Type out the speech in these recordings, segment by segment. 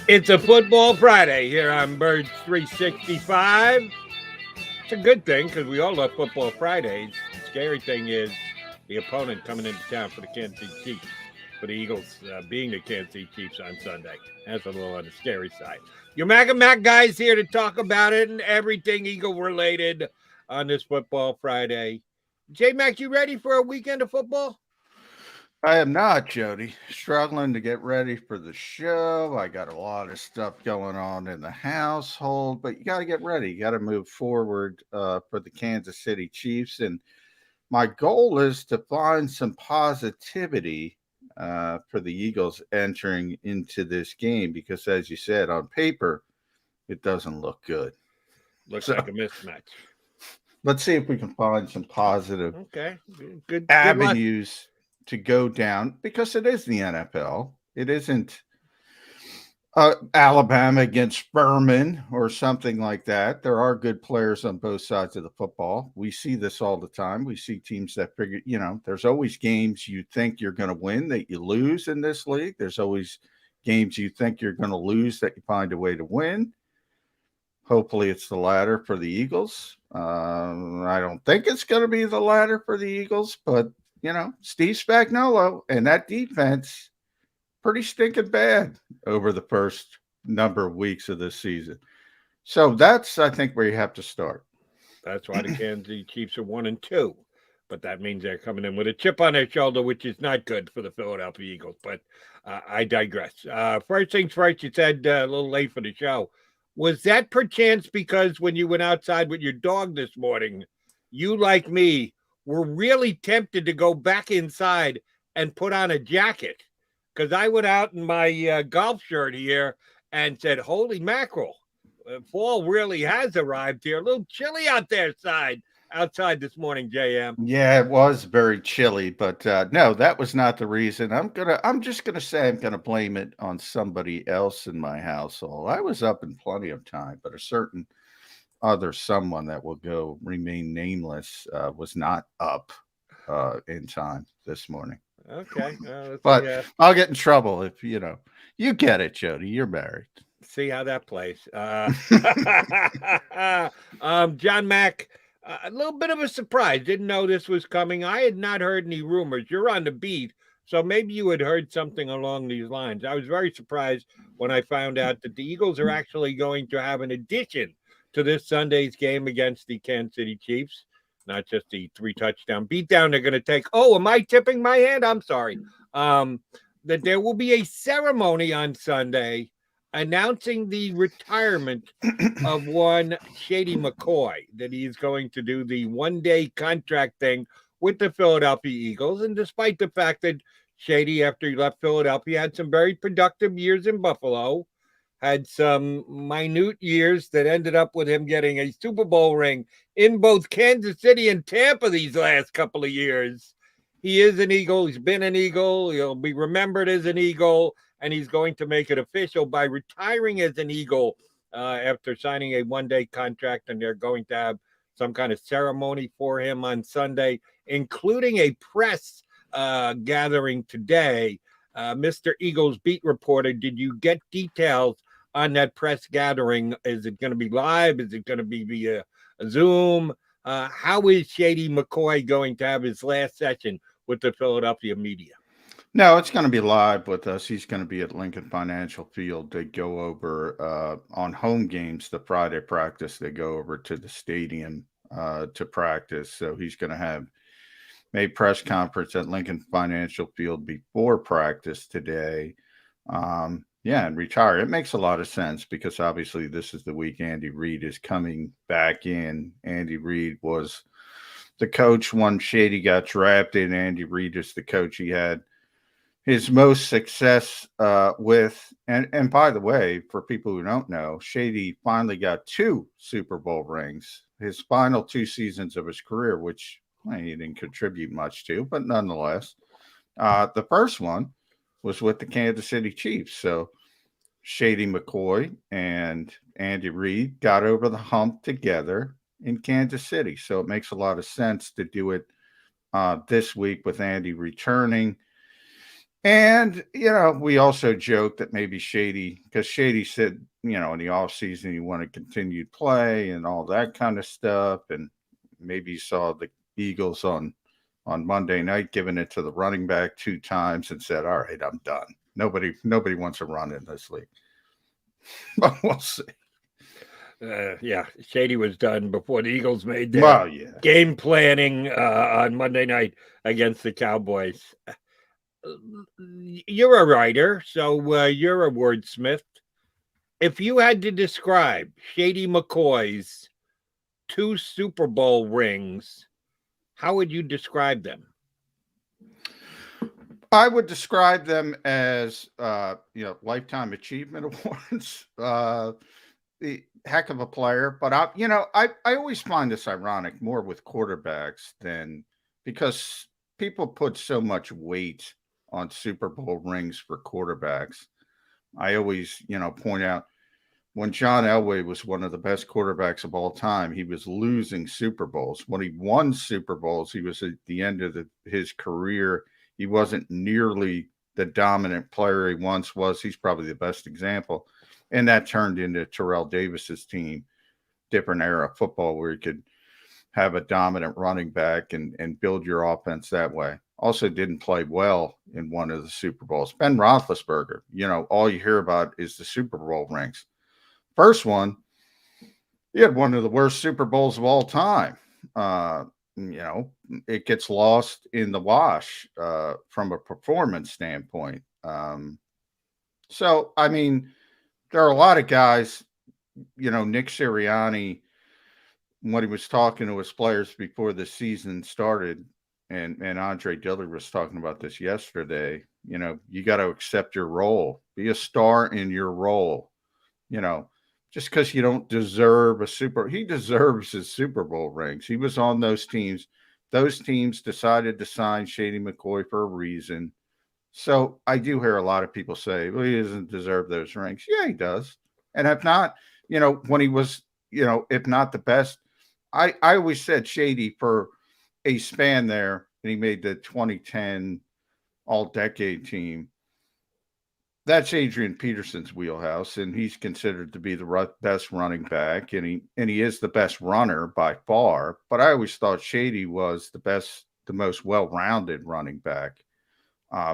It's a football Friday here on Birds 365. It's a good thing because we all love football Fridays. The scary thing is the opponent coming into town for the Kansas City Chiefs, for the Eagles being the Kansas City Chiefs on Sunday. That's a little on the scary side. Your Mac and Mac guys here to talk about it and everything Eagle related on this football Friday. J Mac, you ready for a weekend of football? I am not, Jody. Struggling to get ready for the show. I got a lot of stuff going on in the household, but you got to get ready. You got to move forward for the Kansas City Chiefs. And my goal is to find some positivity for the Eagles entering into this game because, as you said, on paper, it doesn't look good. Looks So like a mismatch. let's see if we can find some positive Okay, good luck. avenues to go down because it is the NFL. It isn't Alabama against Furman or something like that. There are good players on both sides of the football. We see this all the time. We see teams that figure, there's always games you think you're going to win that you lose in this league. There's always games you think you're going to lose that you find a way to win. Hopefully, it's the latter for the Eagles. I don't think it's going to be the latter for the Eagles, but Steve Spagnuolo and that defense pretty stinking bad over the first number of weeks of this season. So that's, I think, where you have to start. That's why the Kansas City Chiefs are 1-2. But that means they're coming in with a chip on their shoulder, which is not good for the Philadelphia Eagles. But I digress. First things first, you said a little late for the show. Was that perchance because when you went outside with your dog this morning, you, like me, were really tempted to go back inside and put on a jacket? Because I went out in my golf shirt here and said, holy mackerel, fall really has arrived here. A little chilly out there outside this morning, JM. Yeah, it was very chilly, but no, that was not the reason. I'm just gonna say I'm gonna blame it on somebody else in my household. I was up in plenty of time, but a certain other someone that will go remain nameless was not up in time this morning. Okay, let's see. But I'll get in trouble if you get it, Jody. You're married. See how that plays. John Mack, a little bit of a surprise. Didn't know this was coming. I had not heard any rumors. You're on the beat, so maybe you had heard something along these lines. I was very surprised when I found out that the Eagles are actually going to have an addition to this Sunday's game against the Kansas City Chiefs. Not just the 3-touchdown beatdown they're going to take. Oh, am I tipping my hand? I'm sorry. That there will be a ceremony on Sunday announcing the retirement of one Shady McCoy, that he's going to do the 1-day contract thing with the Philadelphia Eagles. And despite the fact that Shady, after he left Philadelphia, had some very productive years in Buffalo, had some minute years that ended up with him getting a Super Bowl ring in both Kansas City and Tampa these last couple of years. He is an Eagle. He's been an Eagle. He'll be remembered as an Eagle, and he's going to make it official by retiring as an Eagle after signing a 1-day contract. And they're going to have some kind of ceremony for him on Sunday, including a press gathering today. Mr. Eagles beat reporter, did you get details on that press gathering? Is it going to be live? Is it going to be via Zoom? How is Shady McCoy going to have his last session with the Philadelphia media? No, it's going to be live with us. He's going to be at Lincoln Financial Field. They go over on home games, the Friday practice. They go over to the stadium to practice. So he's going to have a press conference at Lincoln Financial Field before practice today. And retire. It makes a lot of sense because obviously this is the week Andy Reid is coming back in. Andy Reid was the coach when Shady got drafted. Andy Reid is the coach he had his most success with. And by the way, for people who don't know, Shady finally got 2 Super Bowl rings, his final 2 seasons of his career, which he didn't contribute much to, but nonetheless, the first one was with the Kansas City Chiefs. So Shady McCoy and Andy Reid got over the hump together in Kansas City. So it makes a lot of sense to do it this week with Andy returning. And, we also joked that maybe Shady, because Shady said, in the offseason, he wanted continued play and all that kind of stuff. And maybe he saw the Eagles on Monday night giving it to the running back 2 times and said, all right, I'm done. Nobody wants to run in this league. But we'll see. Yeah, Shady was done before the Eagles made their game planning on Monday night against the Cowboys. You're a writer, so you're a wordsmith. If you had to describe Shady McCoy's 2 Super Bowl rings, how would you describe them? I would describe them as, lifetime achievement awards. The heck of a player, but I always find this ironic more with quarterbacks than, because people put so much weight on Super Bowl rings for quarterbacks. I always, point out when John Elway was one of the best quarterbacks of all time, he was losing Super Bowls. When he won Super Bowls, he was at the end of his career. He wasn't nearly the dominant player he once was. He's probably the best example. And that turned into Terrell Davis's team, different era of football where you could have a dominant running back and build your offense that way. Also didn't play well in one of the Super Bowls. Ben Roethlisberger, all you hear about is the Super Bowl rings. First one, he had one of the worst Super Bowls of all time. It gets lost in the wash from a performance standpoint. So, I mean, there are a lot of guys, Nick Sirianni, when he was talking to his players before the season started, and Andre Dillard was talking about this yesterday, you got to accept your role, be a star in your role, just because you don't deserve he deserves his Super Bowl rings. He was on those teams. Those teams decided to sign Shady McCoy for a reason. So I do hear a lot of people say, well, he doesn't deserve those rings. Yeah, he does. And if not, when he was, if not the best, I always said Shady for a span there, and he made the 2010 all-decade team. That's Adrian Peterson's wheelhouse, and he's considered to be the best running back, and he is the best runner by far. But I always thought Shady was the most well-rounded running back.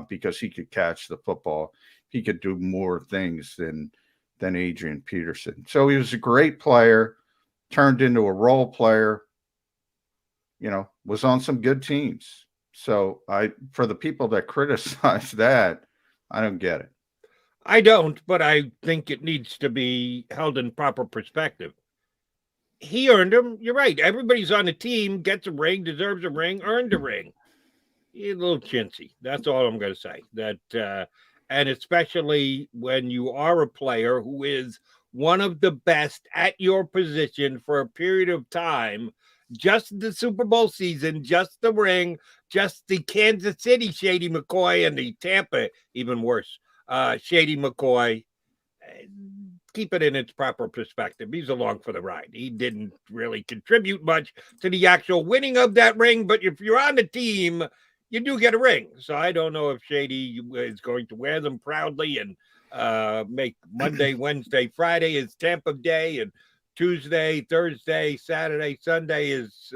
Because he could catch the football. He could do more things than Adrian Peterson. So he was a great player, turned into a role player, was on some good teams. So for the people that criticize that, I don't get it. I don't, but I think it needs to be held in proper perspective. He earned them. You're right. Everybody's on the team, gets a ring, deserves a ring, earned a ring. He's a little chintzy. That's all I'm going to say. That, and especially when you are a player who is one of the best at your position for a period of time, just the Super Bowl season, just the ring, just the Kansas City Shady McCoy and the Tampa, even worse, Shady McCoy. Keep it in its proper perspective. He's along for the ride. He didn't really contribute much to the actual winning of that ring, but if you're on the team, you do get a ring. So I don't know if Shady is going to wear them proudly and make Monday, Wednesday, Friday is Tampa Day, and Tuesday, Thursday, Saturday, Sunday is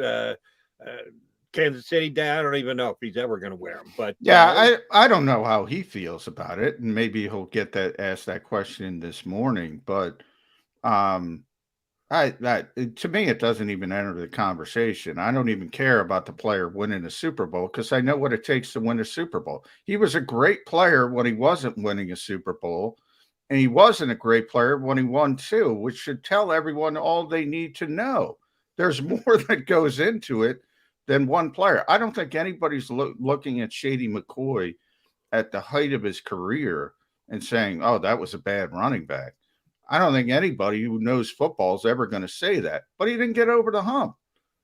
Kansas City Day. I don't even know if he's ever going to wear them. But yeah, I don't know how he feels about it, and maybe he'll ask that question this morning. But to me, it doesn't even enter the conversation. I don't even care about the player winning a Super Bowl because I know what it takes to win a Super Bowl. He was a great player when he wasn't winning a Super Bowl, and he wasn't a great player when he won 2, which should tell everyone all they need to know. There's more that goes into it than one player. I don't think anybody's looking at Shady McCoy at the height of his career and saying, oh, that was a bad running back. I don't think anybody who knows football is ever going to say that, but he didn't get over the hump.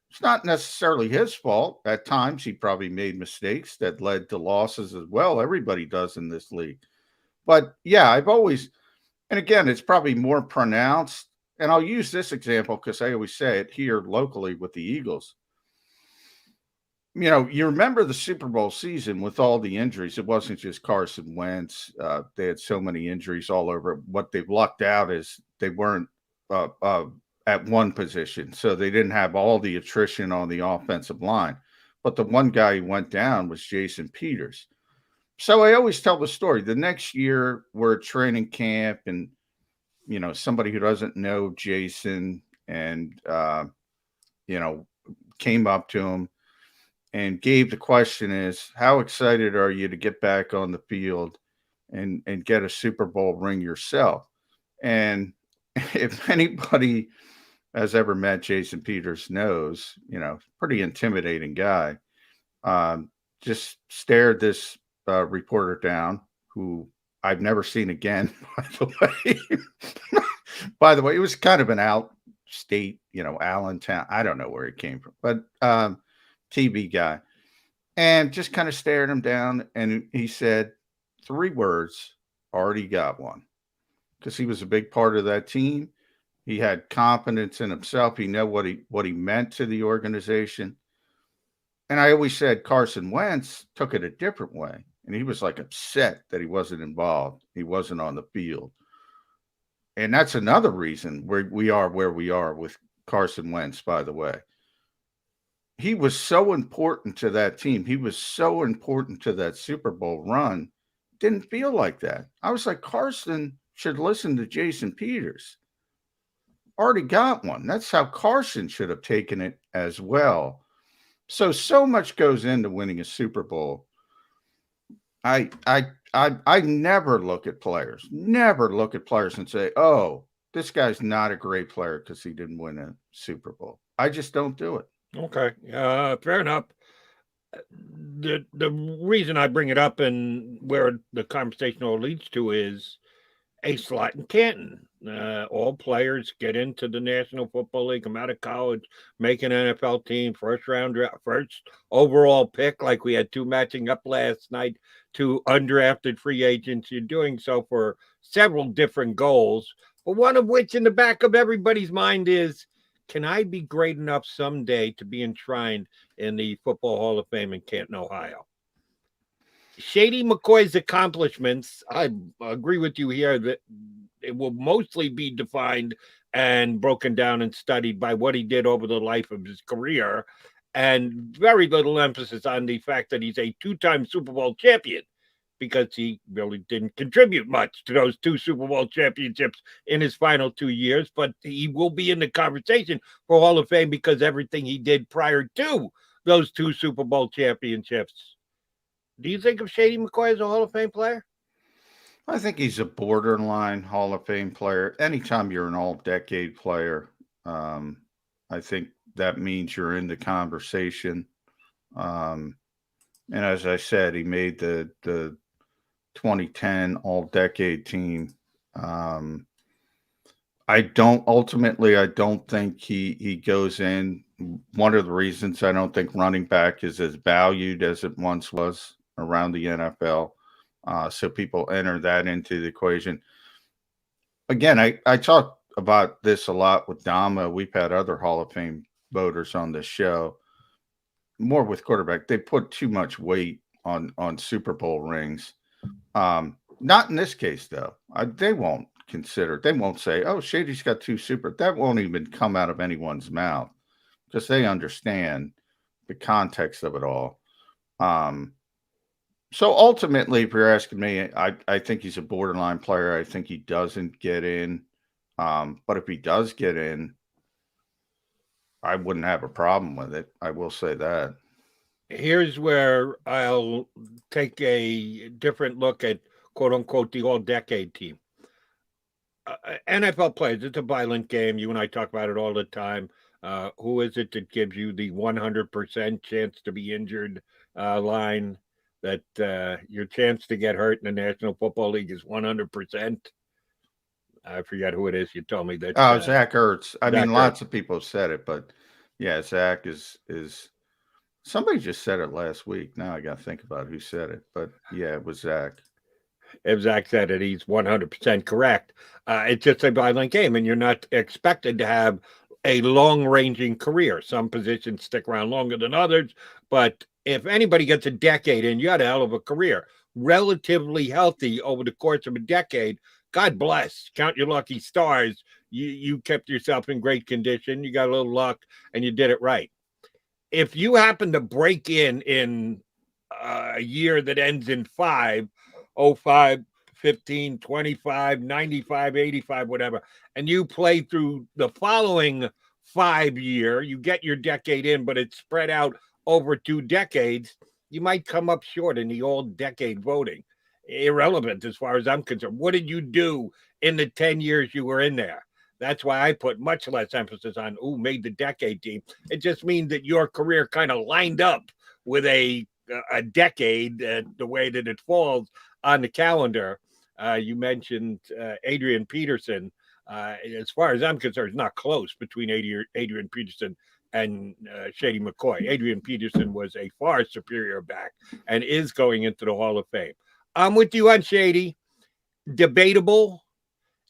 It's not necessarily his fault. At times, he probably made mistakes that led to losses as well. Everybody does in this league. But yeah, I've always, and again, it's probably more pronounced. And I'll use this example because I always say it here locally with the Eagles. You remember the Super Bowl season with all the injuries. It wasn't just Carson Wentz. They had so many injuries all over. What they've lucked out is they weren't at one position, so they didn't have all the attrition on the offensive line. But the one guy who went down was Jason Peters. So I always tell the story. The next year, we're at training camp, and somebody who doesn't know Jason and came up to him and gave the question is, how excited are you to get back on the field and get a Super Bowl ring yourself? And if anybody has ever met Jason Peters knows, pretty intimidating guy. Just stared this reporter down, who I've never seen again, by the way. By the way, it was kind of an outstate, Allentown. I don't know where he came from, but TV guy. And just kind of stared him down. And he said 3 words, already got one. Because he was a big part of that team. He had confidence in himself. He knew what he meant to the organization. And I always said Carson Wentz took it a different way. And he was like upset that he wasn't involved. He wasn't on the field. And that's another reason where we are with Carson Wentz, by the way. He was so important to that team. He was so important to that Super Bowl run. Didn't feel like that. I was like, Carson should listen to Jason Peters. Already got one. That's how Carson should have taken it as well. So much goes into winning a Super Bowl. I never look at players and say, oh, this guy's not a great player because he didn't win a Super Bowl. I just don't do it. Okay. Fair enough. The reason I bring it up and where the conversation all leads to is a slot in Canton. All players get into the National Football League, come out of college, make an NFL team, first overall pick, like we had 2 matching up last night, 2 undrafted free agents. You're doing so for several different goals, but one of which in the back of everybody's mind is, can I be great enough someday to be enshrined in the Football Hall of Fame in Canton, Ohio? Shady McCoy's accomplishments, I agree with you here that it will mostly be defined and broken down and studied by what he did over the life of his career, and very little emphasis on the fact that he's a 2-time Super Bowl champion, because he really didn't contribute much to those 2 Super Bowl championships in his final 2 years, but he will be in the conversation for Hall of Fame because everything he did prior to those 2 Super Bowl championships. Do you think of Shady McCoy as a Hall of Fame player? I think he's a borderline Hall of Fame player. Anytime you're an all-decade player, I think that means you're in the conversation. And as I said, he made the 2010 all-decade team. I don't think he goes in. One of the reasons I don't think running back is as valued as it once was around the NFL. So people enter that into the equation. Again, I talk about this a lot with Dama. We've had other Hall of Fame voters on this show. More with quarterback. They put too much weight on Super Bowl rings. Not in this case, though. They won't say, oh, Shady's got 2 super. That won't even come out of anyone's mouth because they understand the context of it all. So ultimately, if you're asking me, I think he's a borderline player. I think he doesn't get in. But if he does get in, I wouldn't have a problem with it. I will say that. Here's where I'll take a different look at, quote unquote, the all-decade team. NFL players, it's a violent game. You and I talk about it all the time. Who is it that gives you the 100% chance to be injured line, that your chance to get hurt in the National Football League is 100%? I forget who it is. You told me that. Oh, Zach Ertz. I mean, lots of people have said it, but yeah, Zach is somebody just said it last week. Now I got to think about who said it, but yeah, it was Zach. If Zach said it, he's 100% correct. It's just a violent game, and you're not expected to have a long-ranging career. Some positions stick around longer than others, but if anybody gets a decade in, you had a hell of a career. Relatively healthy over the course of a decade. God bless. Count your lucky stars. You kept yourself in great condition. You got a little luck, and you did it right. If you happen to break in a year that ends in 5, 05, 15, 25, 95, 85, whatever, and you play through the following 5 year, you get your decade in, but it's spread out over 2 decades, you might come up short in the all decade voting. Irrelevant as far as I'm concerned. What did you do in the 10 years you were in there? That's why I put much less emphasis on who made the decade team. It just means that your career kind of lined up with a decade, the way that it falls on the calendar. You mentioned Adrian Peterson. As far as I'm concerned, it's not close between Adrian Peterson and Shady McCoy. Adrian Peterson was a far superior back and is going into the Hall of Fame. I'm with you on Shady. Debatable.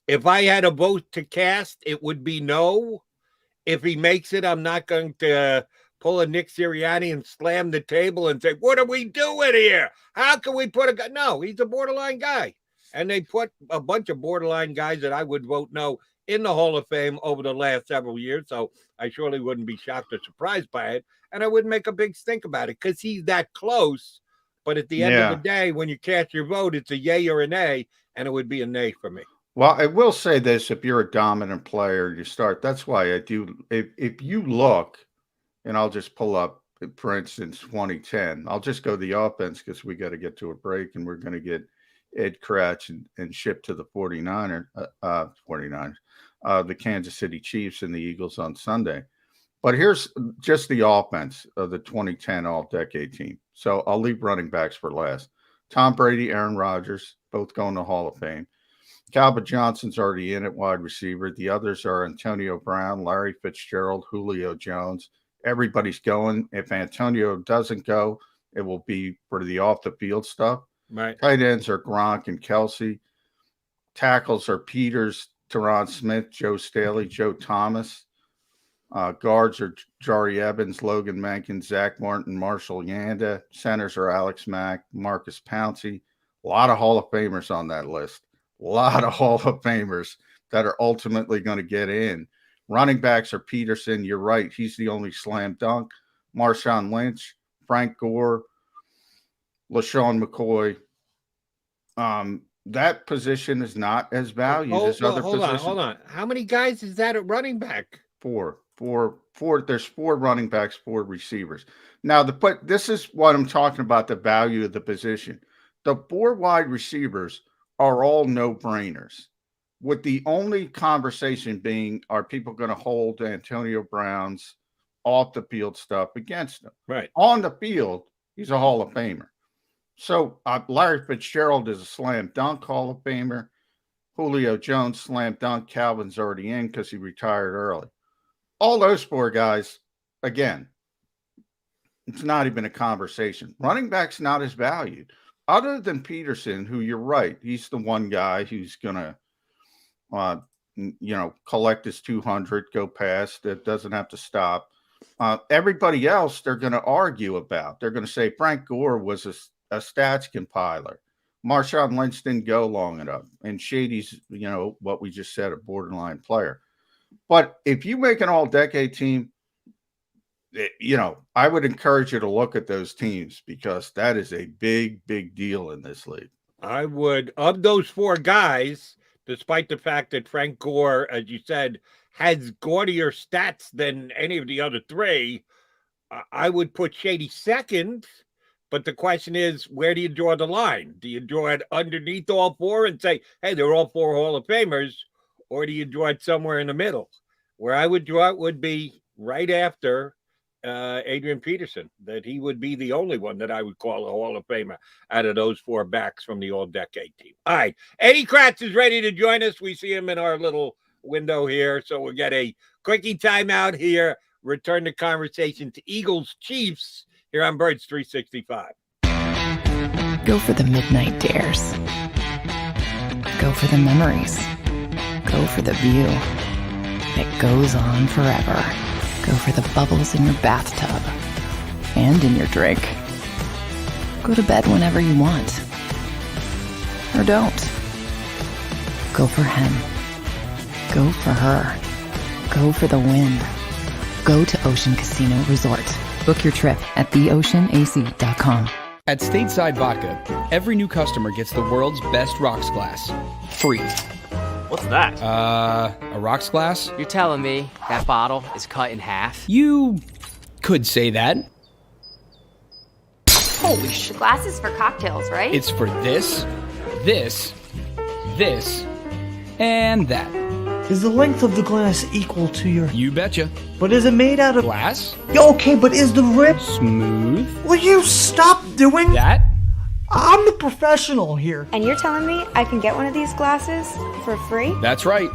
If I had a vote to cast, it would be no. If he makes it, I'm not going to pull a Nick Sirianni and slam the table and say, what are we doing here? How can we put a guy? No, he's a borderline guy. And they put a bunch of borderline guys that I would vote no in the Hall of Fame over the last several years. So I surely wouldn't be shocked or surprised by it. And I wouldn't make a big stink about it because he's that close. But at the end of the day, when you cast your vote, it's a yay or a nay, and it would be a nay for me. Well, I will say this: if you're a dominant player, you start. That's why I do. If you look, and I'll just pull up, for instance, 2010. I'll just go the offense because we got to get to a break, and we're going to get Ed Kracz and ship to the 49ers, the Kansas City Chiefs and the Eagles on Sunday. But here's just the offense of the 2010 All-Decade team. So I'll leave running backs for last. Tom Brady, Aaron Rodgers, both going to Hall of Fame. Calvin Johnson's already in at wide receiver. The others are Antonio Brown, Larry Fitzgerald, Julio Jones. Everybody's going. If Antonio doesn't go, it will be for the off-the-field stuff. Right. Tight ends are Gronk and Kelsey. Tackles are Peters, Tyron Smith, Joe Staley, Joe Thomas. Guards are Jari Evans, Logan Menken, Zach Martin, Marshall Yanda. Centers are Alex Mack, Marcus Pouncey. A lot of Hall of Famers on that list. A lot of Hall of Famers that are ultimately going to get in. Running backs are Peterson. You're right. He's the only slam dunk. Marshawn Lynch, Frank Gore, LaShawn McCoy. That position is not as valued as other positions. Hold on. How many guys is that at running back? Four. There's 4 running backs, 4 receivers. Now, but this is what I'm talking about, the value of the position. The 4 wide receivers are all no-brainers, with the only conversation being, are people going to hold Antonio Brown's off-the-field stuff against him? Right. On the field, he's a Hall of Famer. So Larry Fitzgerald is a slam dunk Hall of Famer. Julio Jones, slam dunk. Calvin's already in because he retired early. All those 4 guys, again, it's not even a conversation. Running back's not as valued. Other than Peterson, who you're right, he's the one guy who's going to, collect his 200, go past, that doesn't have to stop. Everybody else, they're going to argue about. They're going to say Frank Gore was a stats compiler. Marshawn Lynch didn't go long enough. And Shady's, what we just said, a borderline player. But if you make an all-decade team, I would encourage you to look at those teams because that is a big, big deal in this league. I would. Of those 4 guys, despite the fact that Frank Gore, as you said, has gaudier stats than any of the other 3, I would put Shady second. But the question is, where do you draw the line? Do you draw it underneath all 4 and say, hey, they're all 4 Hall of Famers? Or do you draw it somewhere in the middle? Where I would draw it would be right after Adrian Peterson, that he would be the only one that I would call a Hall of Famer out of those 4 backs from the all-decade team. All right, Eddie Kracz is ready to join us. We see him in our little window here, so we'll get a quickie timeout here, return the conversation to Eagles-Chiefs here on Birds 365. Go for the midnight dares. Go for the memories. Go for the view. It goes on forever. Go for the bubbles in your bathtub and in your drink. Go to bed whenever you want. Or don't. Go for him. Go for her. Go for the win. Go to Ocean Casino Resort. Book your trip at theoceanac.com. At Stateside Vodka, every new customer gets the world's best rocks glass. Free. What's that? A rocks glass? You're telling me that bottle is cut in half? You could say that. Holy shit. Glass is for cocktails, right? It's for this, this, this, and that. Is the length of the glass equal to your... You betcha. But is it made out of... Glass? Yeah, okay, but is the rip... Smooth? Will you stop doing... That? I'm the professional here. And you're telling me I can get one of these glasses for free? That's right.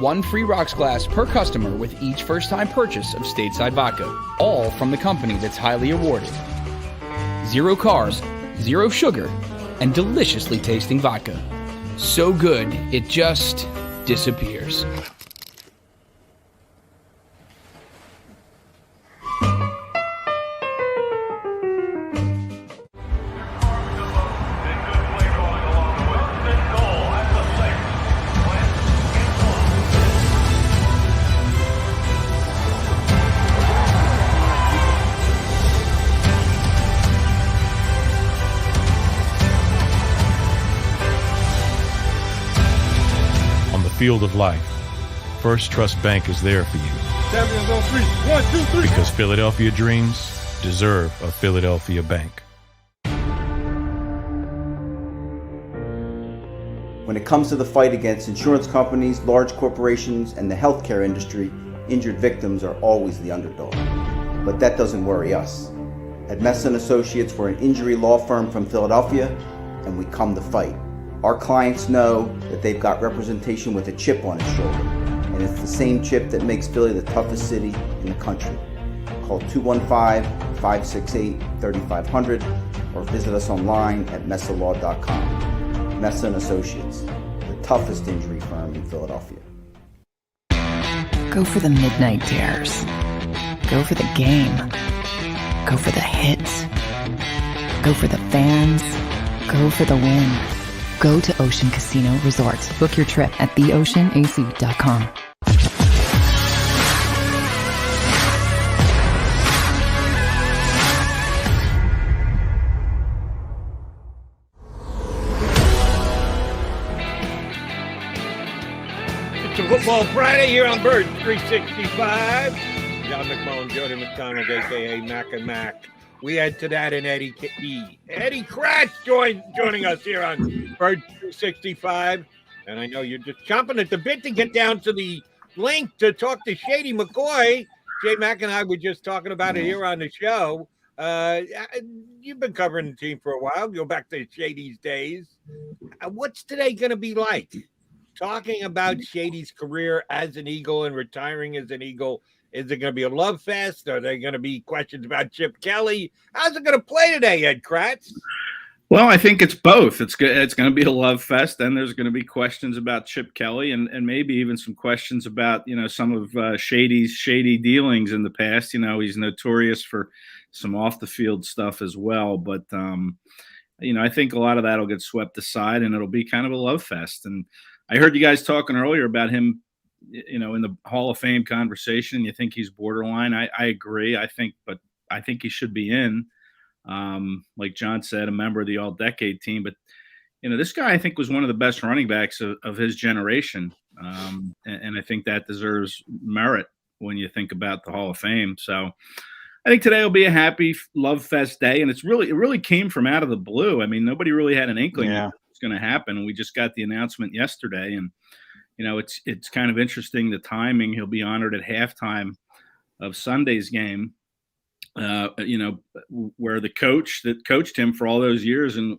One free rocks glass per customer with each first-time purchase of Stateside Vodka. All from the company that's highly awarded. 0 carbs, 0 sugar, and deliciously tasting vodka. So good, it just disappears. Field of life, First Trust Bank is there for you. 7 on 3. 1, 2, 3. Because Philadelphia dreams deserve a Philadelphia bank. When it comes to the fight against insurance companies, large corporations, and the healthcare industry, injured victims are always the underdog. But that doesn't worry us. At Messa & Associates, we're an injury law firm from Philadelphia, and we come to fight. Our clients know that they've got representation with a chip on its shoulder, and it's the same chip that makes Philly the toughest city in the country. Call 215-568-3500 or visit us online at messalaw.com. Messa & Associates, the toughest injury firm in Philadelphia. Go for the midnight dares. Go for the game. Go for the hits. Go for the fans. Go for the win. Go to Ocean Casino Resort. Book your trip at theoceanac.com. It's a Football Friday here on Bird 365. John McMullen, Jody McDonald, a.k.a. Mac and Mac. We add to that and Eddie Kracz joining us here on Bird 365. And I know you're just chomping at the bit to get down to the link to talk to Shady McCoy. Jay Mack and I were just talking about it here on the show. You've been covering the team for a while. Go back to Shady's days. What's today going to be like? Talking about Shady's career as an Eagle and retiring as an Eagle. Is it going to be a love fest? Are there going to be questions about Chip Kelly? How's it going to play today, Ed Kracz? Well, I think it's both. It's good. It's going to be a love fest. Then there's going to be questions about Chip Kelly and maybe even some questions about, some of Shady's shady dealings in the past. He's notorious for some off the field stuff as well. But, I think a lot of that will get swept aside and it'll be kind of a love fest. And I heard you guys talking earlier about him, in the Hall of Fame conversation. You think he's borderline. I agree. I think he should be in. Like John said, a member of the all-decade team. But, this guy I think was one of the best running backs of his generation. And I think that deserves merit when you think about the Hall of Fame. So I think today will be a happy love fest day. And it really came from out of the blue. I mean, nobody really had an inkling that was going to happen. We just got the announcement yesterday. And, it's kind of interesting, the timing. He'll be honored at halftime of Sunday's game. Where the coach that coached him for all those years and,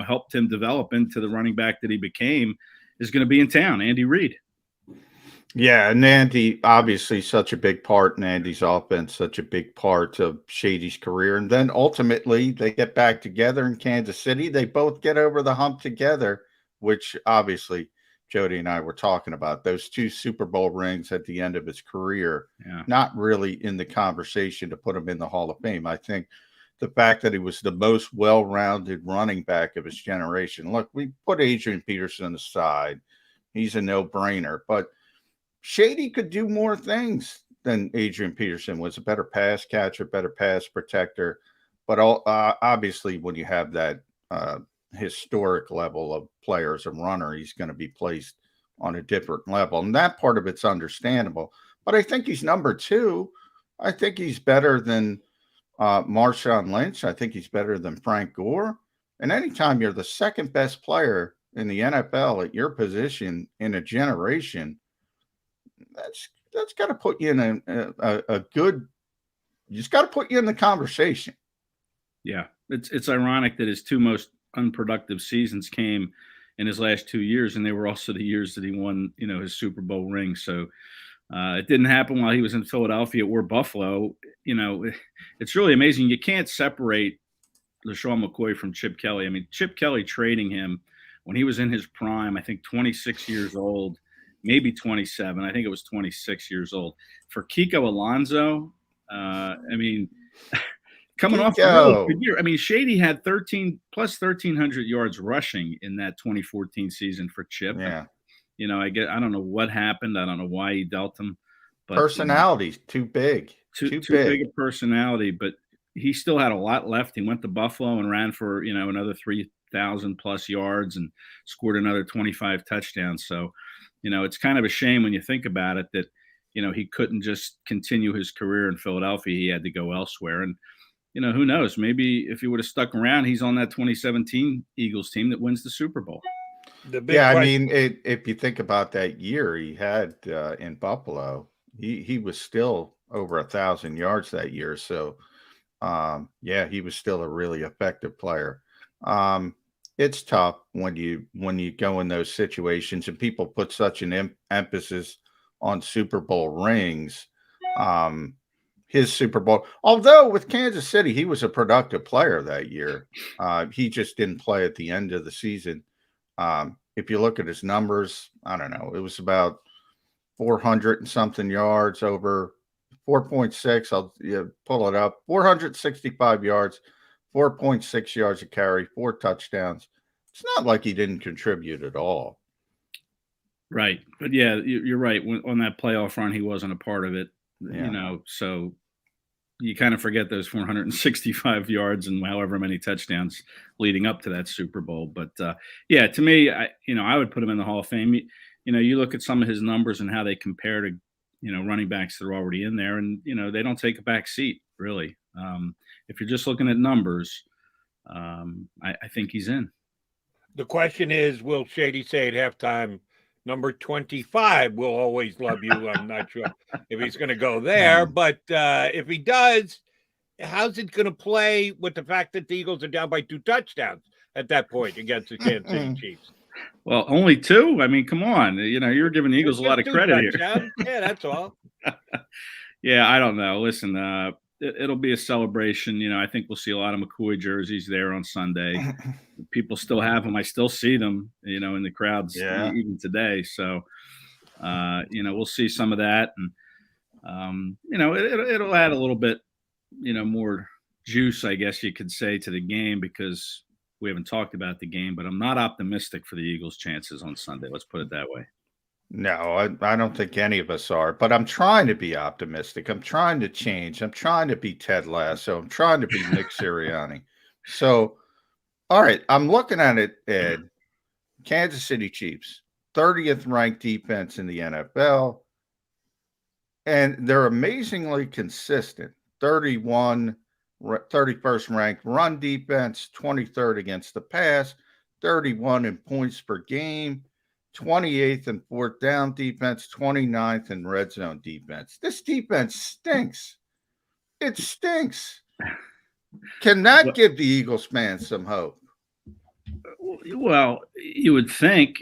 helped him develop into the running back that he became is going to be in town, Andy Reid. Yeah, and Andy, obviously such a big part in Andy's offense, such a big part of Shady's career. And then ultimately they get back together in Kansas City. They both get over the hump together, which obviously Jody and I were talking about, those 2 Super Bowl rings at the end of his career, Yeah. not really in the conversation to put him in the Hall of Fame. I think the fact that he was the most well-rounded running back of his generation. Look, we put Adrian Peterson aside. He's a no-brainer. But Shady could do more things than Adrian Peterson. Was a better pass catcher, better pass protector. But obviously, when you have that historic level of player as a runner, he's going to be placed on a different level. And that part of it's understandable. But I think he's number 2. I think he's better than Marshawn Lynch. I think he's better than Frank Gore. And anytime you're the second best player in the NFL at your position in a generation, that's got to put you in a good. You just got to put you in the conversation. Yeah, it's ironic that his 2 most unproductive seasons came in his last 2 years, and they were also the years that he won, his Super Bowl ring. So it didn't happen while he was in Philadelphia or Buffalo. It's really amazing. You can't separate LaShawn McCoy from Chip Kelly. I mean, Chip Kelly trading him when he was in his prime, I think 26 years old, maybe 27. I think it was 26 years old. For Kiko Alonso, I mean, coming off a really good year. I mean, Shady had 1,300 yards rushing in that 2014 season for Chip. Yeah. I don't know what happened. I don't know why he dealt him. But personality's too big. Too big a personality, but he still had a lot left. He went to Buffalo and ran for, another 3,000 plus yards and scored another 25 touchdowns. So, it's kind of a shame when you think about it that, he couldn't just continue his career in Philadelphia. He had to go elsewhere. And, who knows? Maybe if he would have stuck around, he's on that 2017 Eagles team that wins the Super Bowl. I mean, if you think about that year he had in Buffalo, he was still over 1,000 yards that year. So, he was still a really effective player. It's tough when you go in those situations and people put such an emphasis on Super Bowl rings. His Super Bowl, although with Kansas City, he was a productive player that year. He just didn't play at the end of the season. If you look at his numbers, I don't know, it was about 400 and something yards over 4.6. I'll pull it up. 465 yards, 4.6 yards a carry, 4 touchdowns. It's not like he didn't contribute at all. Right. But yeah, you're right. On that playoff run, he wasn't a part of it, so you kind of forget those 465 yards and however many touchdowns leading up to that Super Bowl. But to me, I would put him in the Hall of Fame. You look at some of his numbers and how they compare to, running backs that are already in there, and, they don't take a back seat, really. If you're just looking at numbers, I think he's in. The question is, will Shady say at halftime, number 25 will always love you? I'm not sure if he's going to go there, but if he does, how's it going to play with the fact that the Eagles are down by 2 touchdowns at that point against the Kansas City Chiefs? Well, only 2? I mean, come on. You're giving the Eagles a lot of credit here. Yeah, that's all. Yeah, I don't know. Listen, it'll be a celebration. I think we'll see a lot of McCoy jerseys there on Sunday. People still have them. I still see them, in the crowds even today. So, we'll see some of that. And, it'll add a little bit, more juice, I guess you could say, to the game, because we haven't talked about the game, but I'm not optimistic for the Eagles' chances on Sunday. Let's put it that way. No, I don't think any of us are, but I'm trying to be optimistic. I'm trying to change. I'm trying to be Ted Lasso. I'm trying to be Nick Sirianni. So, all right, I'm looking at it, Ed. Kansas City Chiefs, 30th ranked defense in the NFL, and they're amazingly consistent. 31st ranked run defense, 23rd against the pass, 31 in points per game, 28th in 4th down defense, 29th in red zone defense. This defense stinks. It stinks. Can that give the Eagles fans some hope? Well, you would think,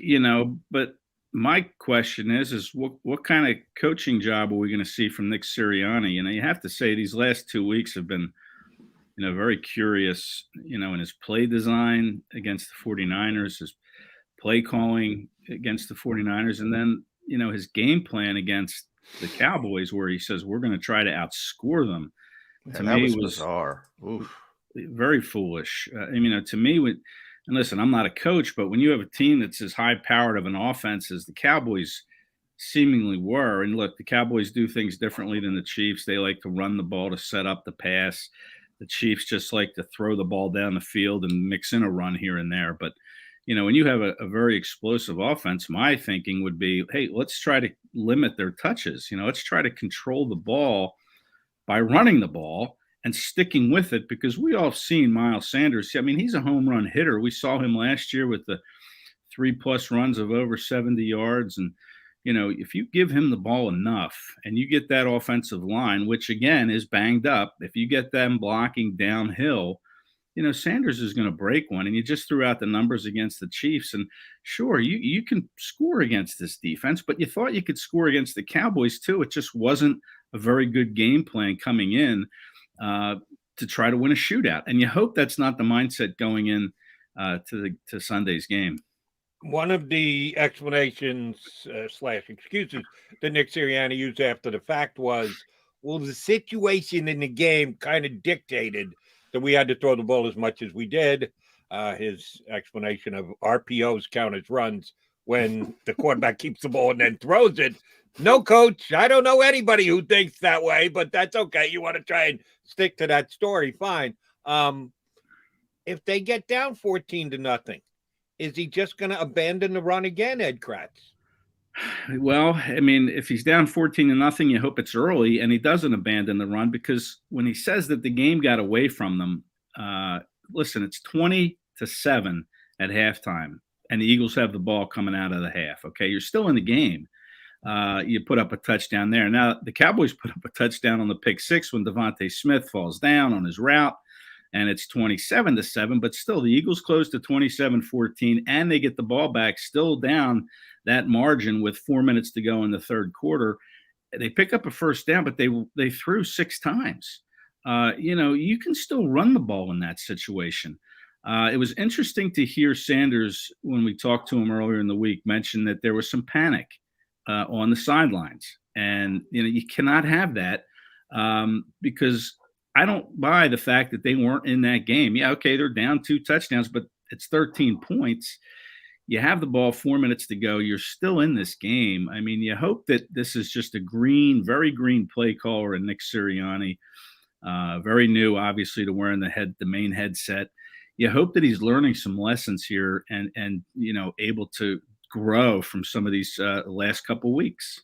but my question is what kind of coaching job are we going to see from Nick Sirianni? You have to say these last 2 weeks have been, very curious, in his play design against the 49ers, his play calling against the 49ers, and then, his game plan against the Cowboys, where he says we're going to try to outscore them, to me was bizarre. Oof. Very foolish. To me, and listen, I'm not a coach, but when you have a team that's as high-powered of an offense as the Cowboys seemingly were, and look, the Cowboys do things differently than the Chiefs. They like to run the ball to set up the pass. The Chiefs just like to throw the ball down the field and mix in a run here and there. But, when you have a very explosive offense, my thinking would be, hey, let's try to limit their touches. Let's try to control the ball by running the ball and sticking with it, because we all have seen Miles Sanders. I mean, he's a home run hitter. We saw him last year with the 3+ runs of over 70 yards. And, if you give him the ball enough and you get that offensive line, which again is banged up, if you get them blocking downhill, Sanders is going to break one. And you just threw out the numbers against the Chiefs. And sure, you can score against this defense, but you thought you could score against the Cowboys too. It just wasn't a very good game plan coming in to try to win a shootout. And you hope that's not the mindset going in to Sunday's game. One of the explanations / excuses that Nick Sirianni used after the fact was, well, the situation in the game kind of dictated that we had to throw the ball as much as we did. His explanation of RPOs count as runs when the quarterback keeps the ball and then throws it. No, coach, I don't know anybody who thinks that way, but that's okay. You want to try and stick to that story, fine. If they get down 14-0, is he just going to abandon the run again, Ed Kracz? Well, I mean, if he's down 14-0, you hope it's early and he doesn't abandon the run, because when he says that the game got away from them, listen, it's 20-7 at halftime, and the Eagles have the ball coming out of the half. Okay, you're still in the game. You put up a touchdown there. Now, the Cowboys put up a touchdown on the pick six when Devontae Smith falls down on his route, and it's 27-7, but still the Eagles close to 27-14, and they get the ball back, still down that margin with 4 minutes to go in the third quarter. They pick up a first down, but they threw 6 times. You can still run the ball in that situation. It was interesting to hear Sanders, when we talked to him earlier in the week, mention that there was some panic on the sidelines. And, you cannot have that because I don't buy the fact that they weren't in that game. Yeah, okay, they're down 2 touchdowns, but it's 13 points. You have the ball, 4 minutes to go. You're still in this game. I mean, you hope that this is just a very green play caller in Nick Sirianni. Very new, obviously, to wearing the main headset. You hope that he's learning some lessons here and able to grow from some of these last couple weeks.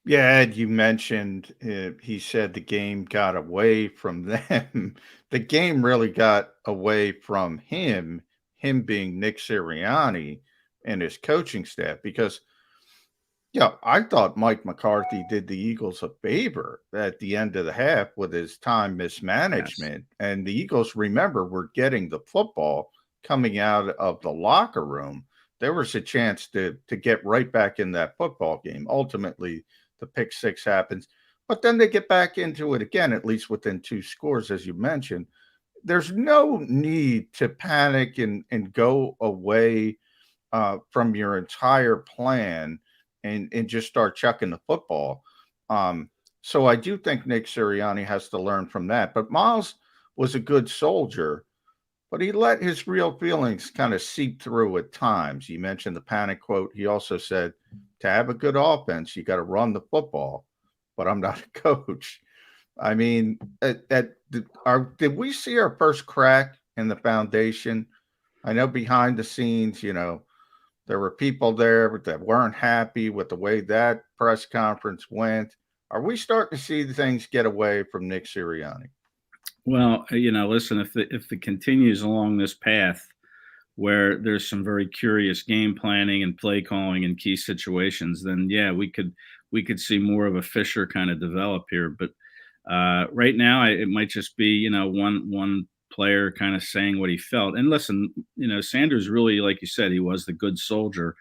Yeah, Ed, you mentioned he said the game got away from them. The game really got away from him being Nick Sirianni and his coaching staff, because I thought Mike McCarthy did the Eagles a favor at the end of the half with his time mismanagement. Yes. And the Eagles, remember, were getting the football coming out of the locker room. There was a chance to get right back in that football game. Ultimately, the pick six happens, but then they get back into it again, at least within 2 scores, as you mentioned. There's no need to panic and go away from your entire plan and just start chucking the football. So I do think Nick Sirianni has to learn from that. But Miles was a good soldier, but he let his real feelings kind of seep through at times. You mentioned the panic quote. He also said, to have a good offense, you got to run the football, but I'm not a coach. I mean, did we see our first crack in the foundation? I know behind the scenes, there were people there that weren't happy with the way that press conference went. Are we starting to see things get away from Nick Sirianni? Well, listen, if it continues along this path where there's some very curious game planning and play calling in key situations, then yeah, we could see more of a Fisher kind of develop here. But right now, it might just be one player kind of saying what he felt. And listen, Sanders really, like you said, he was the good soldier.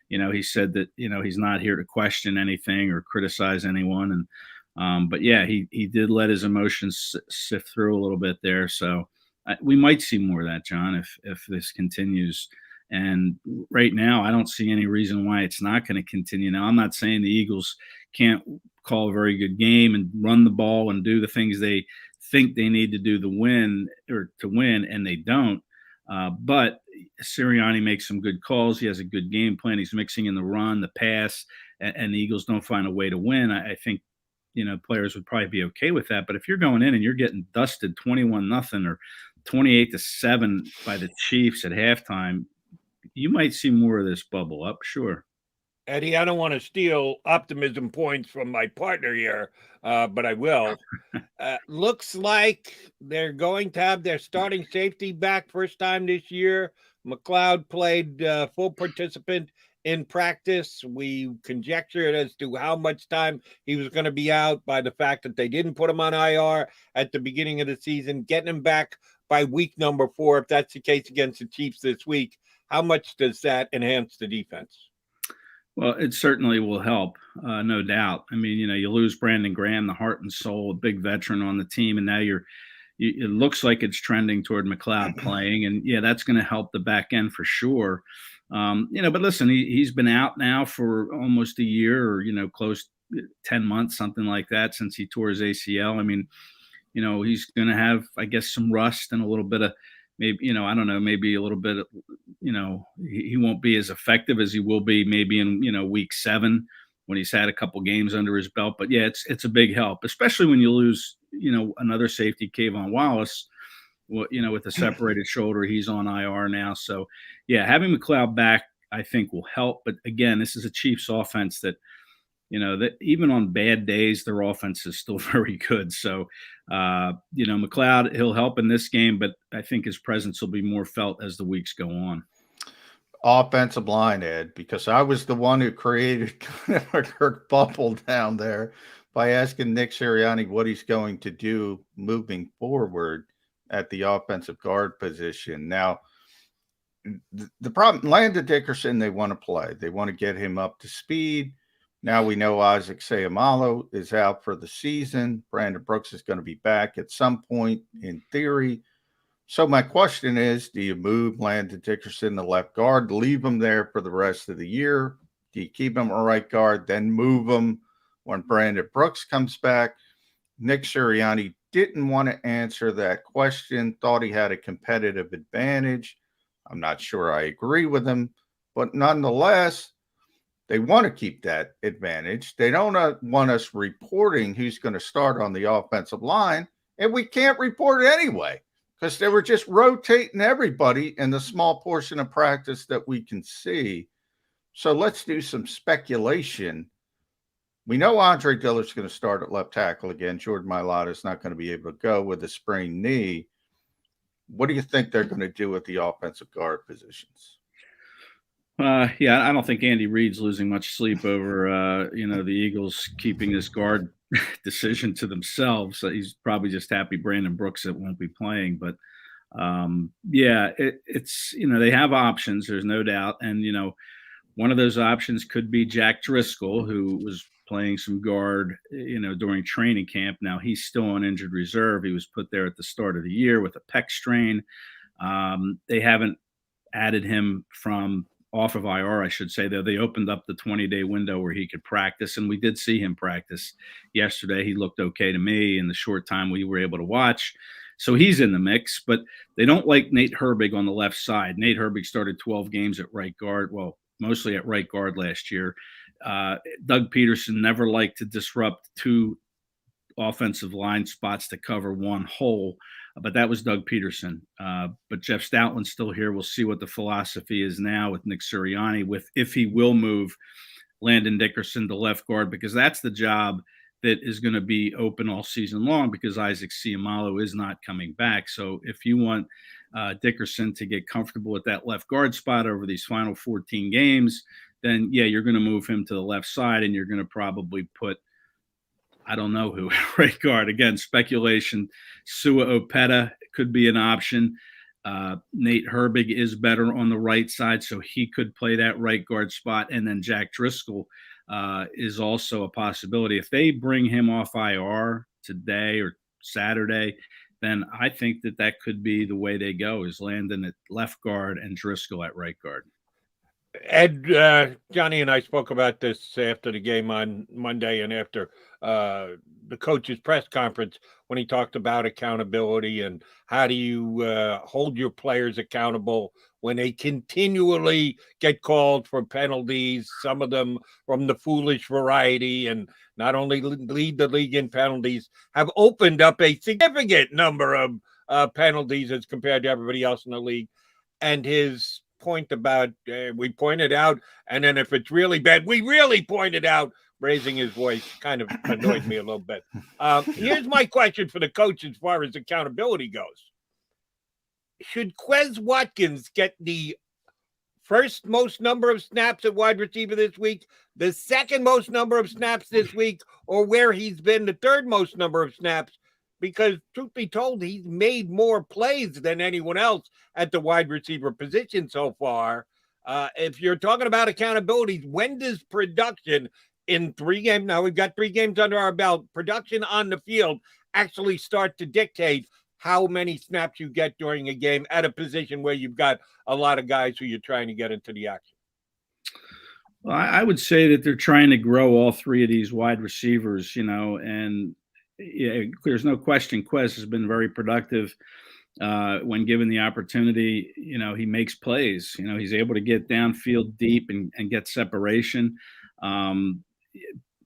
He said that he's not here to question anything or criticize anyone. And but yeah, he did let his emotions sift through a little bit there. So we might see more of that, John, if this continues And right now, I don't see any reason why it's not going to continue. Now, I'm not saying the Eagles can't call a very good game and run the ball and do the things they think they need to do to win, and they don't. But Sirianni makes some good calls. He has a good game plan. He's mixing in the run, the pass, and the Eagles don't find a way to win. I think, players would probably be okay with that. But if you're going in and you're getting dusted 21-0 or 28-7 by the Chiefs at halftime, you might see more of this bubble up. Sure. Eddie, I don't want to steal optimism points from my partner here, but I will. Looks like they're going to have their starting safety back first time this year. McLeod played full participant in practice. We conjectured as to how much time he was going to be out by the fact that they didn't put him on IR at the beginning of the season, getting him back by week number 4. If that's the case against the Chiefs this week, how much does that enhance the defense? Well, it certainly will help, no doubt. I mean, you lose Brandon Graham, the heart and soul, a big veteran on the team, and now it looks like it's trending toward McLeod playing, and yeah, that's going to help the back end for sure. But listen, he's been out now for almost a year, or close 10 months, something like that, since he tore his ACL. I mean, he's going to have, I guess, some rust and a little bit of maybe, I don't know, maybe a little bit of, he won't be as effective as he will be maybe in, week 7 when he's had a couple games under his belt. But yeah, it's a big help, especially when you lose, another safety, Kayvon Wallace, with a separated shoulder. He's on IR now. So yeah, having McLeod back, I think will help. But again, this is a Chiefs offense that, that even on bad days, their offense is still very good. So, McLeod, he'll help in this game, but I think his presence will be more felt as the weeks go on. Offensive line, Ed, because I was the one who created kind of a Kirk bubble down there by asking Nick Sirianni what he's going to do moving forward at the offensive guard position. Now, the problem, Landon Dickerson, they want to play. They want to get him up to speed. Now we know Isaac Seumalo is out for the season. Brandon Brooks is going to be back at some point in theory. So my question is, do you move Landon Dickerson to left guard, leave him there for the rest of the year? Do you keep him a right guard, then move him when Brandon Brooks comes back? Nick Sirianni didn't want to answer that question, thought he had a competitive advantage. I'm not sure I agree with him, but nonetheless, they want to keep that advantage. They don't want us reporting who's going to start on the offensive line, and we can't report it anyway because they were just rotating everybody in the small portion of practice that we can see. So let's do some speculation. We know Andre Dillard's going to start at left tackle again. Jordan Mailata is not going to be able to go with a sprained knee. What do you think they're going to do with the offensive guard positions? Yeah, I don't think Andy Reid's losing much sleep over, the Eagles keeping this guard decision to themselves. He's probably just happy Brandon Brooks that won't be playing. But, it's they have options. There's no doubt. And, one of those options could be Jack Driscoll, who was playing some guard, during training camp. Now he's still on injured reserve. He was put there at the start of the year with a pec strain. They haven't added him from off of IR, I should say, though. They opened up the 20-day window where he could practice, and we did see him practice yesterday. He looked okay to me in the short time we were able to watch. So he's in the mix, but they don't like Nate Herbig on the left side. Nate Herbig started 12 games at right guard, well, mostly at right guard last year. Doug Peterson never liked to disrupt 2 offensive line spots to cover one hole, but that was Doug Peterson. But Jeff Stoutland's still here. We'll see what the philosophy is now with Nick Sirianni, if he will move Landon Dickerson to left guard, because that's the job that is going to be open all season long because Isaac Seumalo is not coming back. So if you want Dickerson to get comfortable with that left guard spot over these final 14 games, then yeah, you're going to move him to the left side, and you're going to probably put, I don't know who, right guard. Again, speculation. Sua Opeta could be an option. Nate Herbig is better on the right side, so he could play that right guard spot. And then Jack Driscoll is also a possibility. If they bring him off IR today or Saturday, then I think that could be the way they go, is Landon at left guard and Driscoll at right guard. Ed, Johnny and I spoke about this after the game on Monday and after the coach's press conference when he talked about accountability and how do you hold your players accountable when they continually get called for penalties, some of them from the foolish variety, and not only lead the league in penalties, have opened up a significant number of penalties as compared to everybody else in the league. And his point about we pointed out, and then if it's really bad, we really pointed out, raising his voice kind of annoyed me a little bit. Here's my question for the coach as far as accountability goes. Should Quez Watkins get the first most number of snaps at wide receiver this week, the second most number of snaps this week, or where he's been the third most number of snaps? Because truth be told, he's made more plays than anyone else at the wide receiver position so far. If you're talking about accountability, when does production in 3 games, now we've got 3 games under our belt, production on the field actually start to dictate how many snaps you get during a game at a position where you've got a lot of guys who you're trying to get into the action? Well, I would say that they're trying to grow all 3 of these wide receivers, and yeah, there's no question Quez has been very productive when given the opportunity. He makes plays. He's able to get downfield deep and get separation.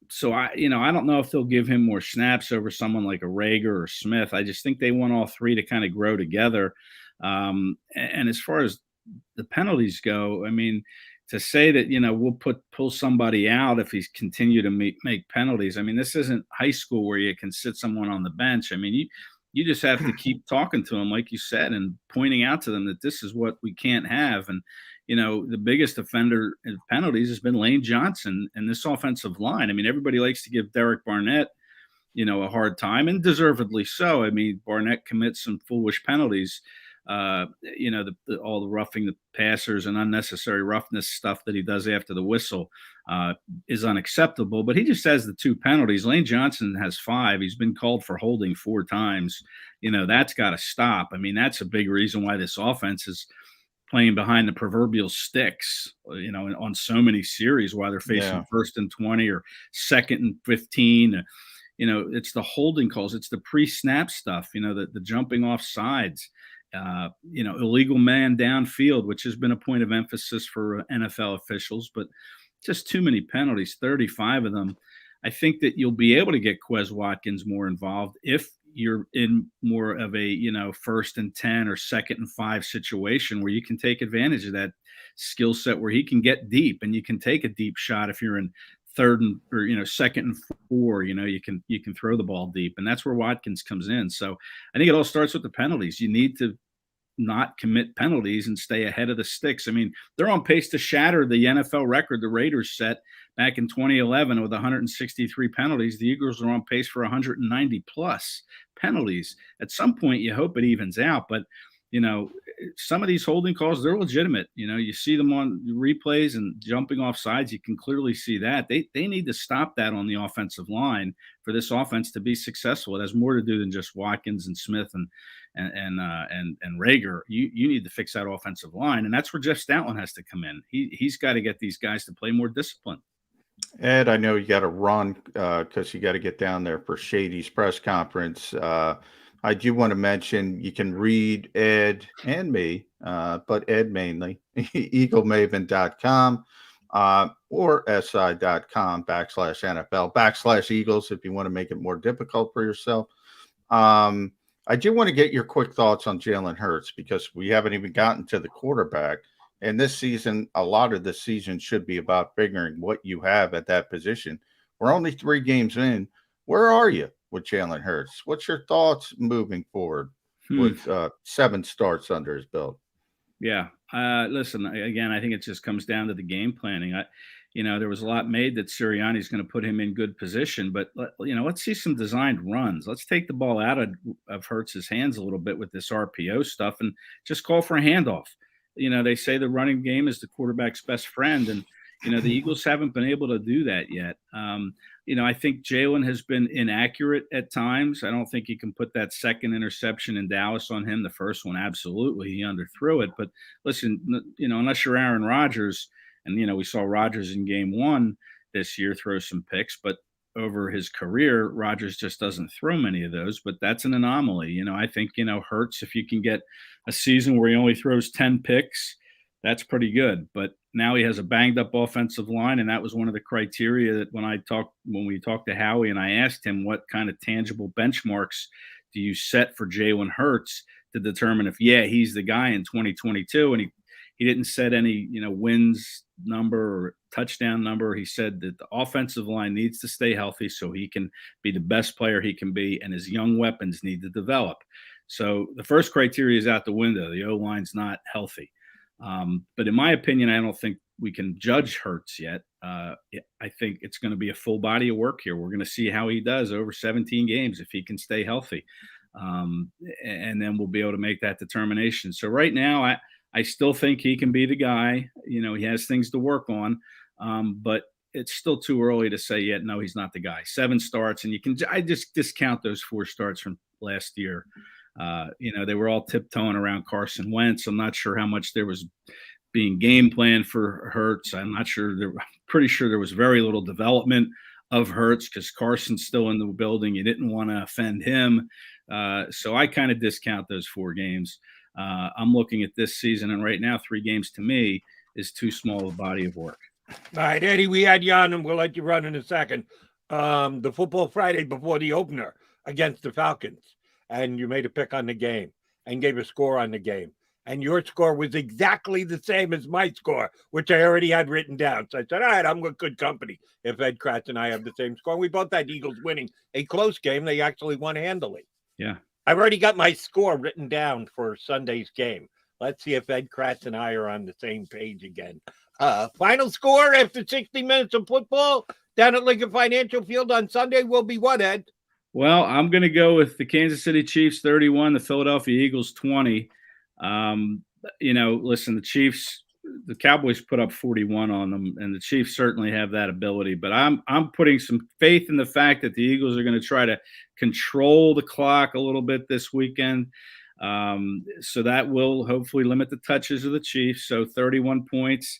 So I don't know if they'll give him more snaps over someone like a Rager or Smith. I just think they want all 3 to kind of grow together. And as far as the penalties go, I mean, to say that, we'll pull somebody out if he's continue to make penalties. I mean, this isn't high school where you can sit someone on the bench. I mean, you just have to keep talking to them, like you said, and pointing out to them that this is what we can't have. And, the biggest offender in penalties has been Lane Johnson and this offensive line. I mean, everybody likes to give Derek Barnett, a hard time, and deservedly so. I mean, Barnett commits some foolish penalties. All the roughing the passers and unnecessary roughness stuff that he does after the whistle is unacceptable. But he just has the 2 penalties. Lane Johnson has 5. He's been called for holding 4 times. That's got to stop. I mean, that's a big reason why this offense is playing behind the proverbial sticks, on so many series while they're facing 1st and 20 or 2nd and 15. It's the holding calls. It's the pre-snap stuff, the jumping off sides. Illegal man downfield, which has been a point of emphasis for NFL officials, but just too many penalties, 35 of them. I think that you'll be able to get Quez Watkins more involved if you're in more of a, 1st and 10 or 2nd and 5 situation where you can take advantage of that skill set where he can get deep and you can take a deep shot if you're in 3rd and or 2nd and 4, you can throw the ball deep, and that's where Watkins comes in. So I think it all starts with the penalties. You need to not commit penalties and stay ahead of the sticks. I mean, they're on pace to shatter the NFL record the Raiders set back in 2011 with 163 penalties. The Eagles are on pace for 190 plus penalties. At some point, you hope it evens out, but some of these holding calls, they're legitimate. You see them on replays and jumping off sides. You can clearly see that they need to stop that on the offensive line for this offense to be successful. It has more to do than just Watkins and Smith and Rager. You need to fix that offensive line, and that's where Jeff Stoutland has to come in. He's got to get these guys to play more discipline. Ed, I know you got to run because you got to get down there for Shady's press conference. I do want to mention you can read Ed and me, but Ed mainly, eaglemaven.com or si.com/NFL/Eagles if you want to make it more difficult for yourself. I do want to get your quick thoughts on Jalen Hurts because we haven't even gotten to the quarterback. And this season, a lot of this season should be about figuring what you have at that position. We're only 3 games in. Where are you with Jalen Hurts? What's your thoughts moving forward with 7 starts under his belt? Yeah. Listen, again, I think it just comes down to the game planning. There was a lot made that Sirianni is going to put him in good position, but let's see some designed runs. Let's take the ball out of Hurts's hands a little bit with this RPO stuff and just call for a handoff. They say the running game is the quarterback's best friend. And, The Eagles haven't been able to do that yet. I think Jalen has been inaccurate at times. I don't think you can put that second interception in Dallas on him. The first one, absolutely, he underthrew it. But listen, unless you're Aaron Rodgers, and we saw Rodgers in game 1 this year throw some picks, but over his career, Rodgers just doesn't throw many of those. But that's an anomaly. I think Hurts, if you can get a season where he only throws 10 picks, that's pretty good. But now he has a banged up offensive line, and that was one of the criteria that when we talked to Howie and I asked him what kind of tangible benchmarks do you set for Jalen Hurts to determine if he's the guy in 2022, and he didn't set any wins number or touchdown number. He said that the offensive line needs to stay healthy so he can be the best player he can be, and his young weapons need to develop. So the first criteria is out the window. The O-line's not healthy. But in my opinion, I don't think we can judge Hurts yet. I think it's going to be a full body of work here. We're going to see how he does over 17 games if he can stay healthy. And then we'll be able to make that determination. So right now, I still think he can be the guy. He has things to work on, but it's still too early to say yet. No, he's not the guy. 7 starts, and I just discount those 4 starts from last year. They were all tiptoeing around Carson Wentz. I'm not sure how much there was being game planned for Hurts. I'm pretty sure there was very little development of Hurts because Carson's still in the building. You didn't want to offend him. So I kind of discount those 4 games. I'm looking at this season, and right now 3 games to me is too small a body of work. All right, Eddie, we had you on, and we'll let you run in a second. The Football Friday before the opener against the Falcons, and you made a pick on the game and gave a score on the game. And your score was exactly the same as my score, which I already had written down. So I said, all right, I'm with good company if Ed Kracz and I have the same score. We both had Eagles winning a close game. They actually won handily. Yeah. I've already got my score written down for Sunday's game. Let's see if Ed Kracz and I are on the same page again. Final score after 60 minutes of football down at Lincoln Financial Field on Sunday will be what, Ed? Well, I'm going to go with the Kansas City Chiefs 31, the Philadelphia Eagles 20. Listen, the Cowboys put up 41 on them, and the Chiefs certainly have that ability. But I'm putting some faith in the fact that the Eagles are going to try to control the clock a little bit this weekend. So that will hopefully limit the touches of the Chiefs. So 31 points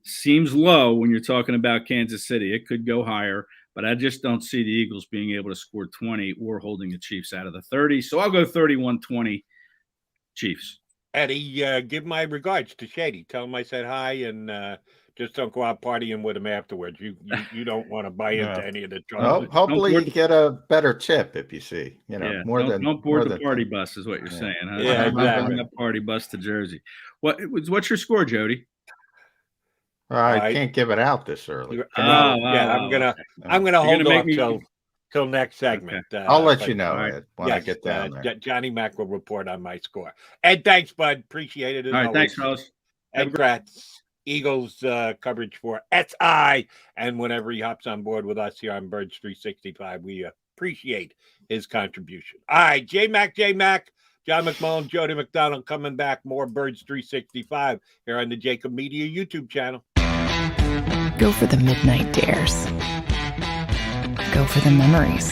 seems low when you're talking about Kansas City. It could go higher, but I just don't see the Eagles being able to score 20 or holding the Chiefs out of the 30. So I'll go 31-20 Chiefs. Eddie, give my regards to Shady. Tell him I said hi, and just don't go out partying with him afterwards. You don't want to buy into any of the trouble. Well, hopefully you get a better tip if you see. Don't board the party bus is what you're saying. Huh? Yeah, exactly. That party bus to Jersey. What's your score, Jody? I can't give it out this early. I'm gonna hold off till next segment. Okay. I'll let you know, Ed, when I get down there. Johnny Mac will report on my score. Ed, thanks, bud. Appreciate it. All right, thanks, fellas. Ed Kracz, Eagles coverage for SI, and whenever he hops on board with us here on Birds 365, we appreciate his contribution. All right, J-Mac, John McMullen, Jody McDonald coming back. More Birds 365 here on the JAKIB Media YouTube channel. Go for the midnight dares. Go for the memories.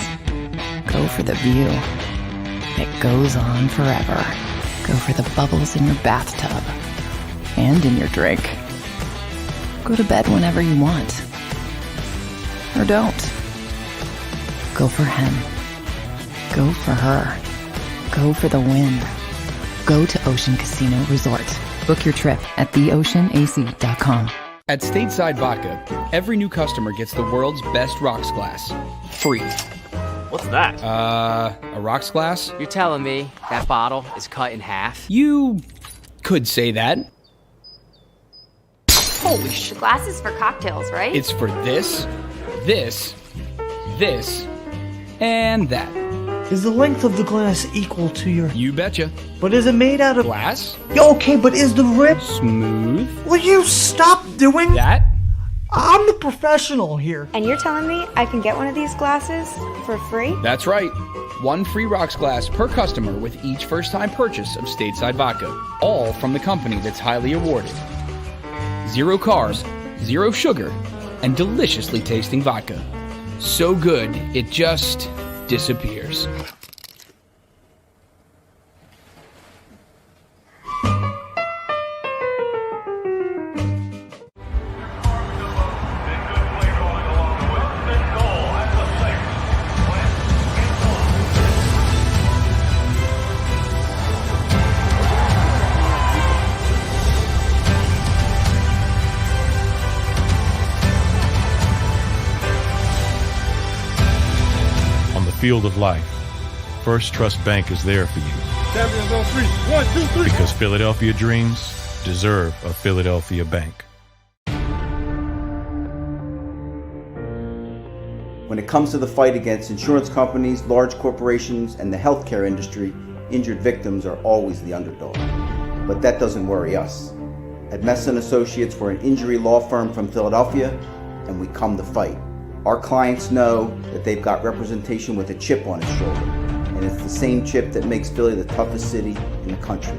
Go for the view that goes on forever. Go for the bubbles in your bathtub and in your drink. Go to bed whenever you want. Or don't. Go for him. Go for her. Go for the win. Go to Ocean Casino Resort. Book your trip at theoceanac.com. At Stateside Vodka, every new customer gets the world's best rocks glass. Free. What's that? A rocks glass? You're telling me that bottle is cut in half? You could say that. Holy shit. Glasses for cocktails, right? It's for this, and that. Is the length of the glass equal to your... You betcha. But is it made out of... Glass? Okay, but is the rip... Smooth? Will you stop doing... That? I'm the professional here. And you're telling me I can get one of these glasses for free? That's right. 1 free rocks glass per customer with each first-time purchase of Stateside Vodka. All from the company that's highly awarded. 0 carbs, zero sugar, and deliciously tasting vodka. So good, it just disappears. Field of life, First Trust Bank is there for you. 1, 2, 3. Because Philadelphia dreams deserve a Philadelphia bank. When it comes to the fight against insurance companies, large corporations, and the healthcare industry, injured victims are always the underdog. But that doesn't worry us. At Messa & Associates, we're an injury law firm from Philadelphia, and we come to fight. Our clients know that they've got representation with a chip on its shoulder, and it's the same chip that makes Philly the toughest city in the country.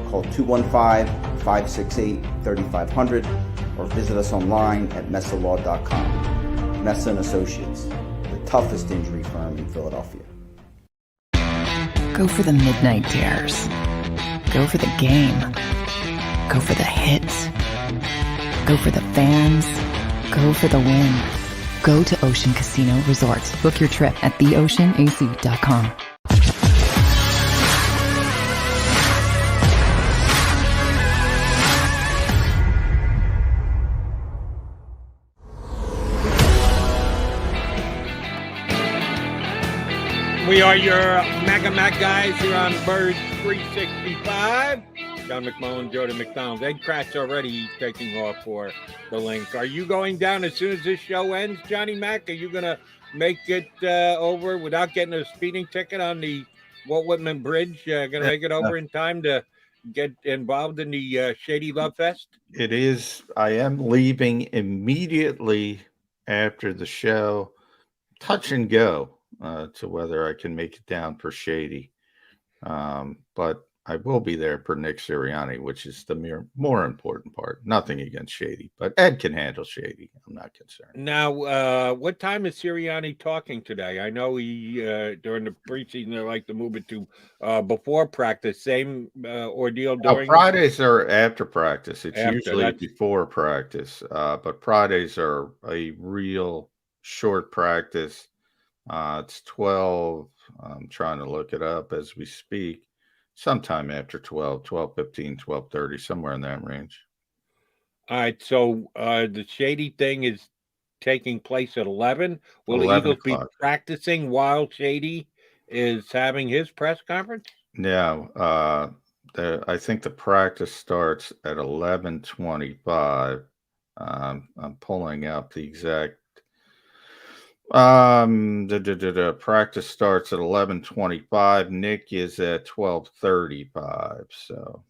Call 215-568-3500 or visit us online at messalaw.com. Messa & Associates, the toughest injury firm in Philadelphia. Go for the midnight dares. Go for the game. Go for the hits. Go for the fans. Go for the win. Go to Ocean Casino Resort. Book your trip at theoceanac.com. We are your Mega Mac guys here on Birds 365. John McMullen, Jordan McDonald. Ed Kracz already taking off for the link. Are you going down as soon as this show ends, Johnny Mac? Are you going to make it over without getting a speeding ticket on the Walt Whitman Bridge? Going to make it over in time to get involved in the Shady Love Fest? It is. I am leaving immediately after the show. Touch and go to whether I can make it down for Shady. But I will be there for Nick Sirianni, which is the more important part. Nothing against Shady, but Ed can handle Shady. I'm not concerned. Now, what time is Sirianni talking today? I know he, during the preseason, they like to move it to before practice. Same ordeal during Fridays are after practice. It's usually that's before practice, but Fridays are a real short practice. It's 12. I'm trying to look it up as we speak. Sometime after 12, 12:15, 12:30, somewhere in that range. All right, so the Shady thing is taking place at 11. Will the 11 Eagles be o'clock. practicing while Shady is having his press conference? Yeah, I think the practice starts at 11:25. I'm pulling up the exact. The practice starts at 11:25. Nick is at 12:35. So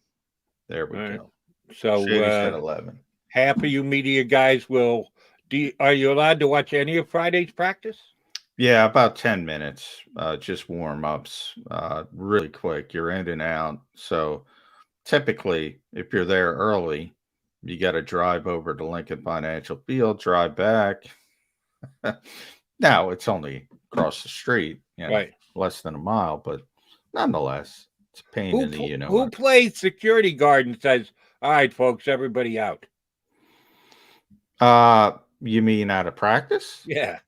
there we go. So Shady's at 11. Half of you media guys will. Are you allowed to watch any of Friday's practice? Yeah, about 10 minutes. Just warm ups. Really quick. You're in and out. So typically, if you're there early, you got to drive over to Lincoln Financial Field, drive back. Now it's only across the street, Right? Less than a mile, but nonetheless, it's a pain in the Who plays security guard and says, "All right, folks, everybody out"? You mean out of practice? Yeah.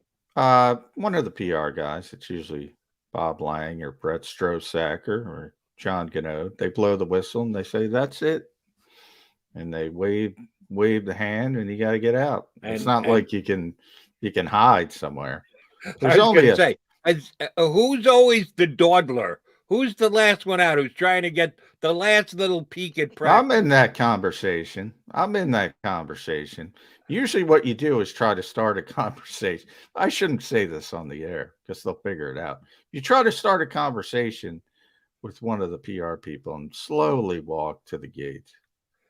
One of the PR guys. It's usually Bob Lang or Brett Strosacker or John Gano. They blow the whistle and they say, "That's it," and they wave the hand, and you got to get out. It's not like you can hide somewhere. There's only who's always the dawdler? Who's the last one out? Who's trying to get the last little peek at practice? I'm in that conversation. Usually what you do is try to start a conversation. I shouldn't say this on the air because they'll figure it out. You try to start a conversation with one of the PR people and slowly walk to the gate.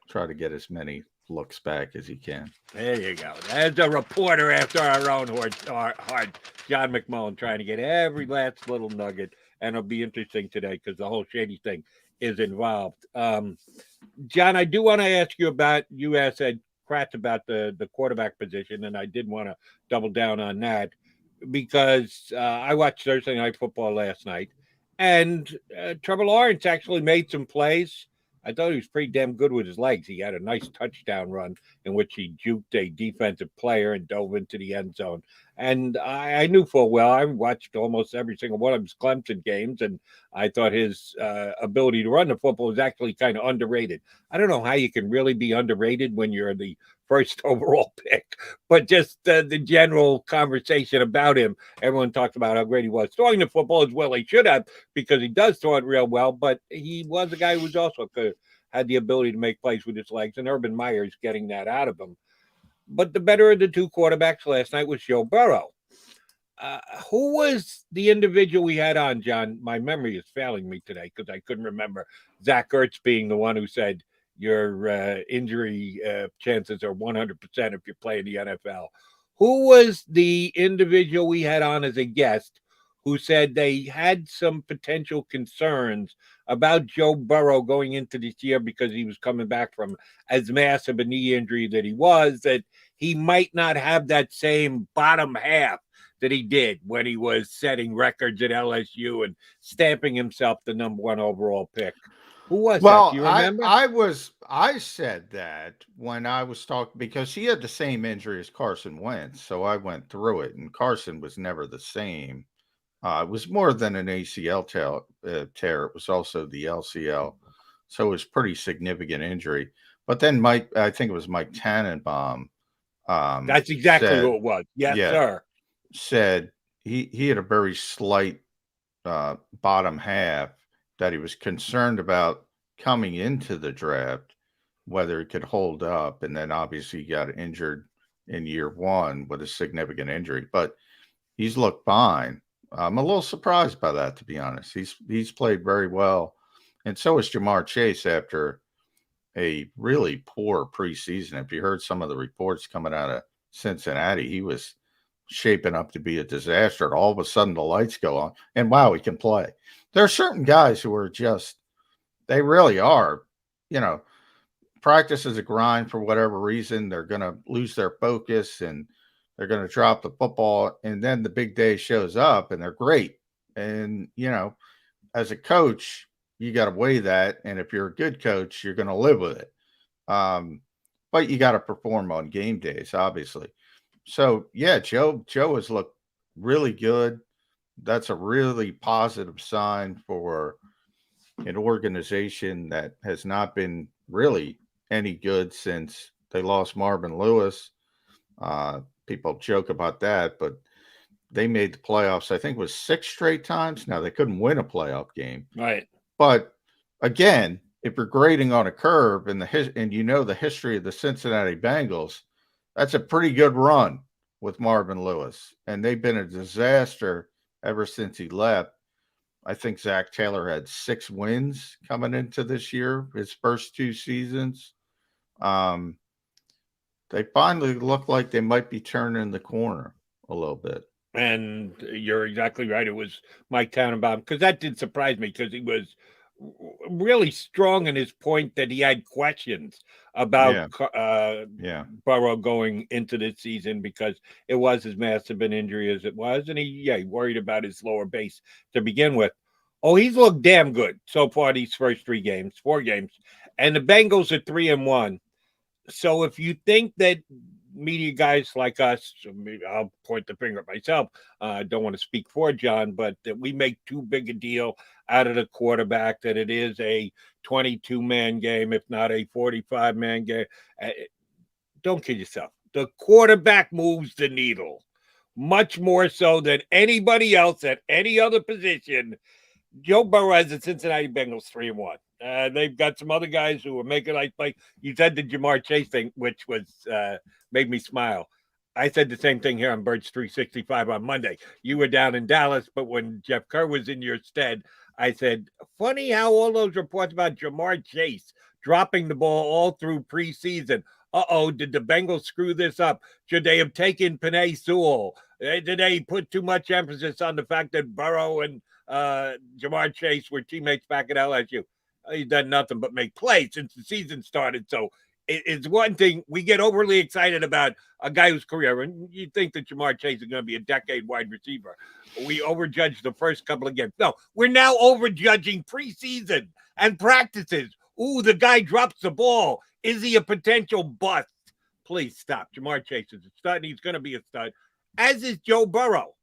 Try to get as many looks back as he can. There you go. There's a reporter after our own heart, John McMullen, trying to get every last little nugget. And it'll be interesting today because the whole Shady thing is involved. John, I do want to ask you about, you asked Ed Kracz about the quarterback position, and I did want to double down on that because I watched Thursday Night Football last night, and Trevor Lawrence actually made some plays. I thought he was pretty damn good with his legs. He had a nice touchdown run in which he juked a defensive player and dove into the end zone. And I knew full well, I watched almost every single one of his Clemson games, and I thought his ability to run the football was actually kind of underrated. I don't know how you can really be underrated when you're the first overall pick, but just the general conversation about him, everyone talks about how great he was throwing the football as well he should have, because he does throw it real well, but he was a guy who was also had the ability to make plays with his legs, and Urban Meyer's getting that out of him. But the better of the two quarterbacks last night was Joe Burrow. Who was the individual we had on, John? My memory is failing me today because I couldn't remember. Zach Ertz being the one who said your injury chances are 100% if you play in the NFL. Who was the individual we had on as a guest who said they had some potential concerns about Joe Burrow going into this year because he was coming back from as massive a knee injury that he was, that he might not have that same bottom half that he did when he was setting records at LSU and stamping himself the #1 overall pick? Who was that? Do you remember? I said that when I was talking, because he had the same injury as Carson Wentz, so I went through it, and Carson was never the same. It was more than an ACL tear. It was also the LCL. So it was pretty significant injury. But then I think it was Mike Tannenbaum. That's exactly who it was. Yes, sir. Said he had a very slight bottom half that he was concerned about coming into the draft, whether it could hold up. And then obviously he got injured in year one with a significant injury. But he's looked fine. I'm a little surprised by that, to be honest. He's played very well. And so is Jamar Chase after a really poor preseason. If you heard some of the reports coming out of Cincinnati, he was shaping up to be a disaster. And all of a sudden the lights go on and wow, he can play. There are certain guys who are just, they really are, practice is a grind for whatever reason. They're going to lose their focus and they're going to drop the football, and then the big day shows up and they're great. And, as a coach, you got to weigh that. And if you're a good coach, you're going to live with it. But you got to perform on game days, obviously. So, yeah, Joe has looked really good. That's a really positive sign for an organization that has not been really any good since they lost Marvin Lewis. People joke about that, but they made the playoffs, I think it was 6 straight times. Now, they couldn't win a playoff game. Right. But again, if you're grading on a curve and the history of the Cincinnati Bengals, that's a pretty good run with Marvin Lewis. And they've been a disaster ever since he left. I think Zach Taylor had 6 wins coming into this year, his first 2 seasons. They finally look like they might be turning the corner a little bit. And you're exactly right. It was Mike Tannenbaum, because that did surprise me, because he was really strong in his point that he had questions about Burrow going into this season because it was as massive an injury as it was. And he worried about his lower base to begin with. Oh, he's looked damn good so far these first 4 games. And the Bengals are 3-1. So if you think that media guys like us, I'll point the finger at myself, don't want to speak for John, but that we make too big a deal out of the quarterback, that it is a 22-man game, if not a 45-man game. Don't kid yourself. The quarterback moves the needle much more so than anybody else at any other position. Joe Burrow has the Cincinnati Bengals 3-1. They've got some other guys who are making nice play. You said the Jamar Chase thing, which was made me smile. I said the same thing here on Birds 365 on Monday. You were down in Dallas, but when Jeff Kerr was in your stead, I said, funny how all those reports about Jamar Chase dropping the ball all through preseason. Did the Bengals screw this up? Should they have taken Penei Sewell? Did they put too much emphasis on the fact that Burrow and Jamar Chase were teammates back at LSU? He's done nothing but make plays since the season started. So it's one thing we get overly excited about a guy whose career, and you think that Jamar Chase is going to be a decade wide receiver. We overjudge the first couple of games. No, we're now overjudging preseason and practices. Ooh, the guy drops the ball. Is he a potential bust? Please stop. Jamar Chase is a stud, and he's going to be a stud, as is Joe Burrow.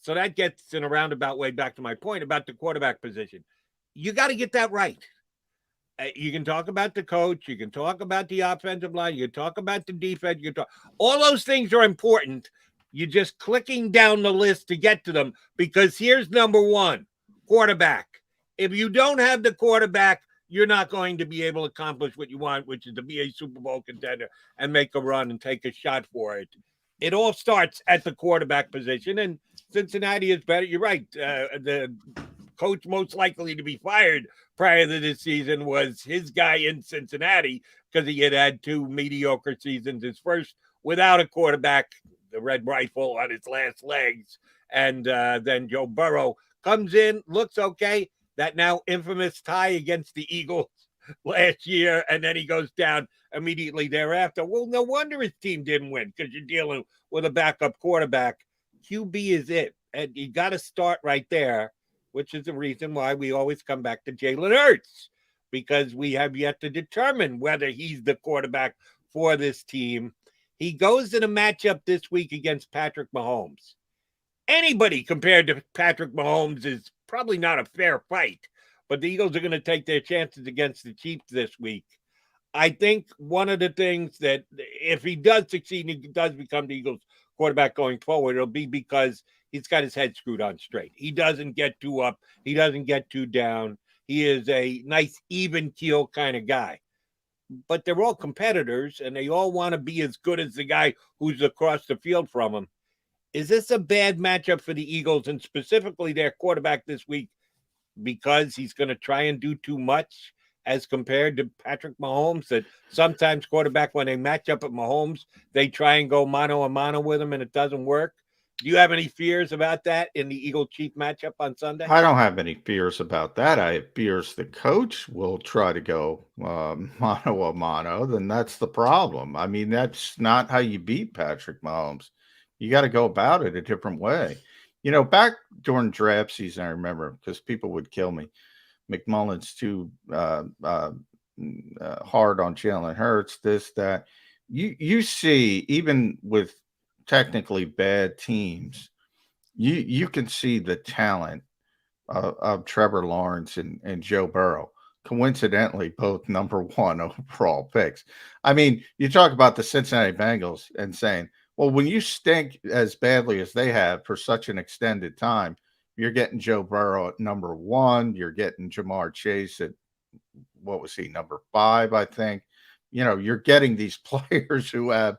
So that gets in a roundabout way back to my point about the quarterback position. You got to get that right. You can talk about the coach. You can talk about the offensive line. You can talk about the defense. You can talk. All those things are important. You're just clicking down the list to get to them because here's number one, quarterback. If you don't have the quarterback, you're not going to be able to accomplish what you want, which is to be a Super Bowl contender and make a run and take a shot for it. It all starts at the quarterback position, and Cincinnati is better. You're right. The coach most likely to be fired prior to this season was his guy in Cincinnati because he had two mediocre seasons. His first without a quarterback, the red rifle on his last legs. And then Joe Burrow comes in, looks okay. That now infamous tie against the Eagles last year, and then he goes down immediately thereafter. Well, no wonder his team didn't win because you're dealing with a backup quarterback. QB is it. And you got to start right there, which is the reason why we always come back to Jalen Hurts, because we have yet to determine whether he's the quarterback for this team. He goes in a matchup this week against Patrick Mahomes. Anybody compared to Patrick Mahomes is probably not a fair fight, but the Eagles are going to take their chances against the Chiefs this week. I think one of the things that if he does succeed and he does become the Eagles quarterback going forward, it'll be because he's got his head screwed on straight. He doesn't get too up. He doesn't get too down. He is a nice, even keel kind of guy. But they're all competitors, and they all want to be as good as the guy who's across the field from him. Is this a bad matchup for the Eagles, and specifically their quarterback this week, because he's going to try and do too much as compared to Patrick Mahomes? That sometimes quarterback, when they match up at Mahomes, they try and go mano-a-mano with him, and it doesn't work. Do you have any fears about that in the Eagle-Chief matchup on Sunday? I don't have any fears about that. I have fears the coach will try to go mano-a-mano. Then that's the problem. I mean, that's not how you beat Patrick Mahomes. You got to go about it a different way. You know, back during draft season, I remember, because people would kill me, McMullen's too hard on Jalen Hurts, this, that. You see, even with technically bad teams, you can see the talent of Trevor Lawrence and Joe Burrow. Coincidentally, both number one overall picks. I mean, you talk about the Cincinnati Bengals and saying, well, when you stink as badly as they have for such an extended time, you're getting Joe Burrow at number one. You're getting Jamar Chase at, what was he, number 5, I think. You know, you're getting these players who have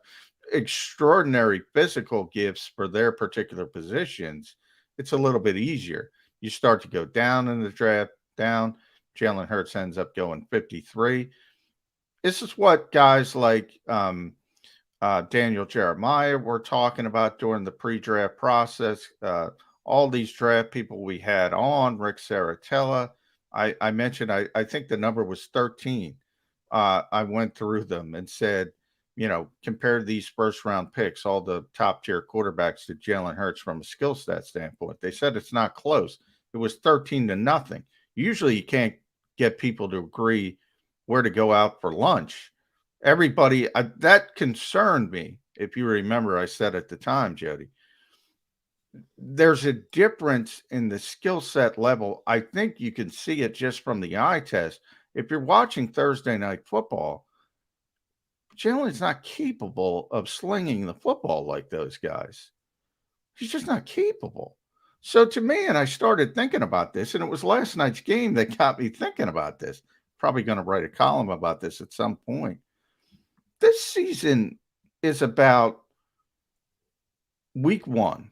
extraordinary physical gifts for their particular positions. It's a little bit easier. You start to go down in the draft, down. Jalen Hurts ends up going 53. This is what guys like Daniel Jeremiah were talking about during the pre-draft process. All these draft people we had on, Rick Saratella. I mentioned, I think the number was 13. I went through them and said, you know, compare these first-round picks, all the top-tier quarterbacks to Jalen Hurts from a skill set standpoint. They said it's not close. It was 13-0. Usually you can't get people to agree where to go out for lunch. Everybody, that concerned me. If you remember, I said at the time, Jody, there's a difference in the skill set level. I think you can see it just from the eye test. If you're watching Thursday Night Football, Jalen's not capable of slinging the football like those guys. He's just not capable. So to me, and I started thinking about this, and it was last night's game that got me thinking about this. Probably going to write a column about this at some point. This season is about week 1.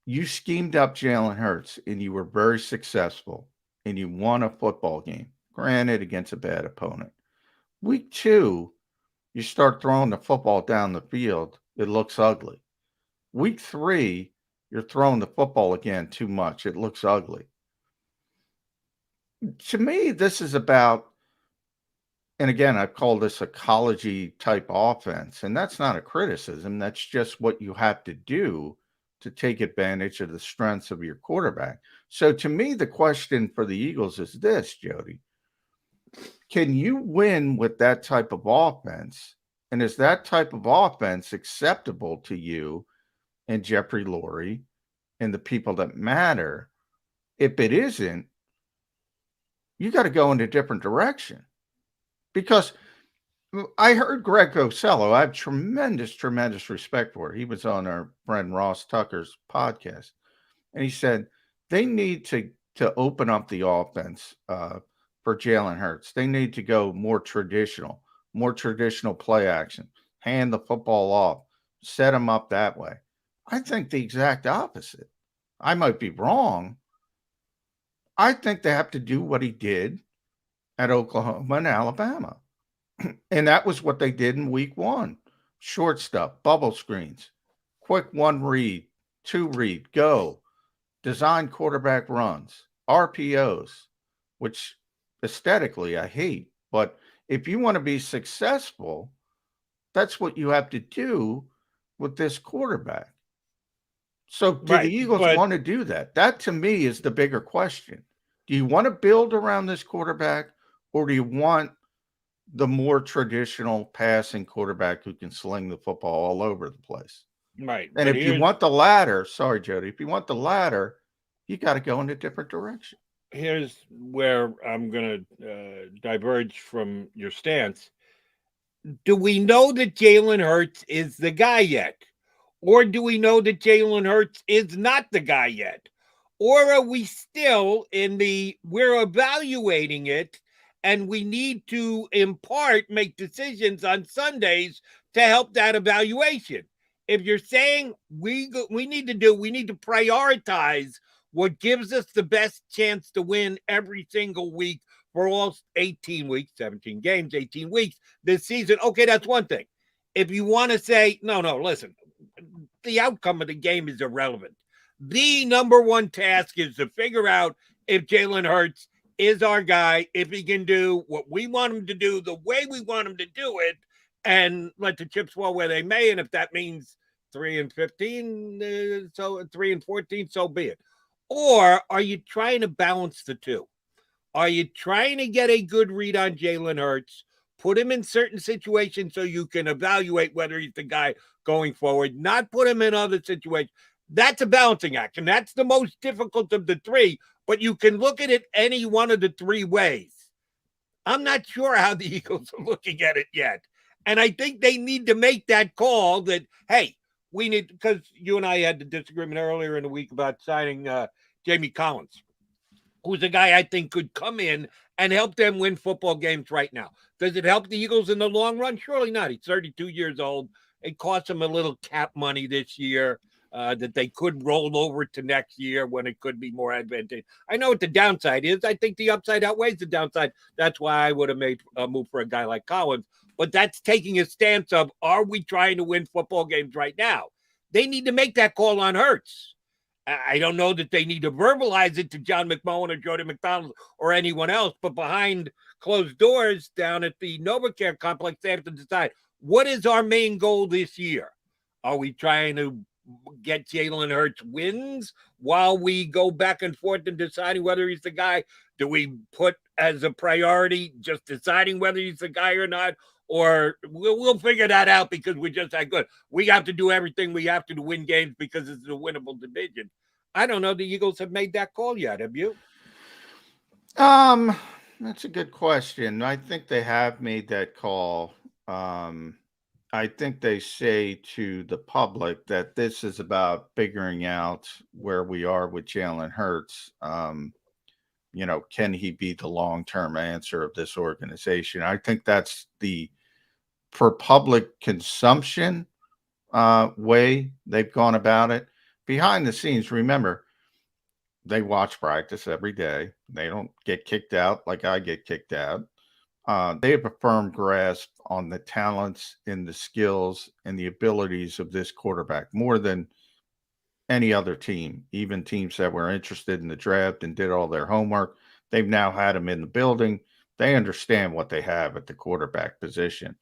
You schemed up Jalen Hurts, and you were very successful, and you won a football game, granted against a bad opponent. Week 2, you start throwing the football down the field, it looks ugly. Week 3, you're throwing the football again too much, it looks ugly. To me, this is about and again, I've called this a college-y type offense, and that's not a criticism. That's just what you have to do to take advantage of the strengths of your quarterback. So to me, the question for the Eagles is this, Jody. Can you win with that type of offense? And is that type of offense acceptable to you and Jeffrey Lurie and the people that matter? If it isn't, you got to go in a different direction. Because I heard Greg Cosello. I have tremendous respect for it. He was on our friend Ross Tucker's podcast. And he said they need to open up the offense for Jalen Hurts. They need to go more traditional play action, hand the football off, set them up that way. I think the exact opposite. I might be wrong. I think they have to do what he did at Oklahoma and Alabama. And that was what they did in week 1. Short stuff, bubble screens, quick 1 read, 2 read, go. Design quarterback runs, RPOs, which aesthetically I hate. But if you want to be successful, that's what you have to do with this quarterback. So do the Eagles want to do that? That to me is the bigger question. Do you want to build around this quarterback, or do you want the more traditional passing quarterback who can sling the football all over the place? Right. And if you want the latter, sorry, Jody, if you want the latter, you got to go in a different direction. Here's where I'm going to diverge from your stance. Do we know that Jalen Hurts is the guy yet? Or do we know that Jalen Hurts is not the guy yet? Or are we still in we're evaluating it, and we need to, in part, make decisions on Sundays to help that evaluation? If you're saying we need to prioritize what gives us the best chance to win every single week for all 18 weeks, 17 games, 18 weeks this season, okay, that's one thing. If you want to say, no, listen, the outcome of the game is irrelevant. The number one task is to figure out if Jalen Hurts is our guy, if he can do what we want him to do, the way we want him to do it, and let the chips fall where they may. And if that means 3-15, so 3-14, so be it. Or are you trying to balance the two? Are you trying to get a good read on Jalen Hurts, put him in certain situations so you can evaluate whether he's the guy going forward, not put him in other situations? That's a balancing act, and that's the most difficult of the three, but you can look at it any one of the 3 ways. I'm not sure how the Eagles are looking at it yet, and I think they need to make that call that, hey, we need, because you and I had the disagreement earlier in the week about signing Jamie Collins, who's a guy I think could come in and help them win football games right now. Does it help the Eagles in the long run? Surely not. He's 32 years old. It cost him a little cap money this year that they could roll over to next year when it could be more advantageous. I know what the downside is. I think the upside outweighs the downside. That's why I would have made a move for a guy like Collins. But that's taking a stance of, are we trying to win football games right now? They need to make that call on Hurts. I don't know that they need to verbalize it to John McMullen or Jody McDonald or anyone else, but behind closed doors down at the NovaCare complex, they have to decide, what is our main goal this year? Are we trying to get Jalen Hurts wins while we go back and forth in deciding whether he's the guy? Do we put as a priority just deciding whether he's the guy or not? Or we'll figure that out because we're just that good. We have to do everything we have to win games because it's a winnable division. I don't know. The Eagles have made that call yet. Have you? That's a good question. I think they have made that call. I think they say to the public that this is about figuring out where we are with Jalen Hurts. Can he be the long-term answer of this organization? I think that's for public consumption way they've gone about it. Behind the scenes, remember, they watch practice every day. They don't get kicked out like I get kicked out. They have a firm grasp on the talents and the skills and the abilities of this quarterback more than any other team, even teams that were interested in the draft and did all their homework. They've now had him in the building. They understand what they have at the quarterback position.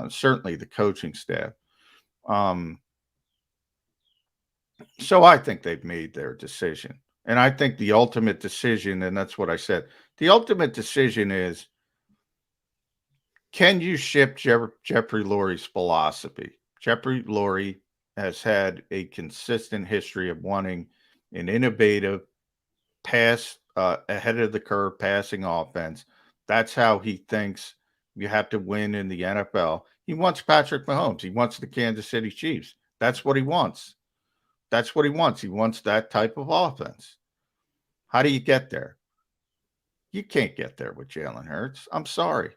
Certainly the coaching staff. So I think they've made their decision. And I think the ultimate decision, and that's what I said, the ultimate decision is, can you ship Jeffrey Lurie's philosophy? Jeffrey Lurie has had a consistent history of wanting an innovative pass, ahead of the curve passing offense. That's how he thinks you have to win in the NFL. He wants Patrick Mahomes. He wants the Kansas City Chiefs. That's what he wants. That's what he wants. He wants that type of offense. How do you get there? You can't get there with Jalen Hurts. I'm sorry.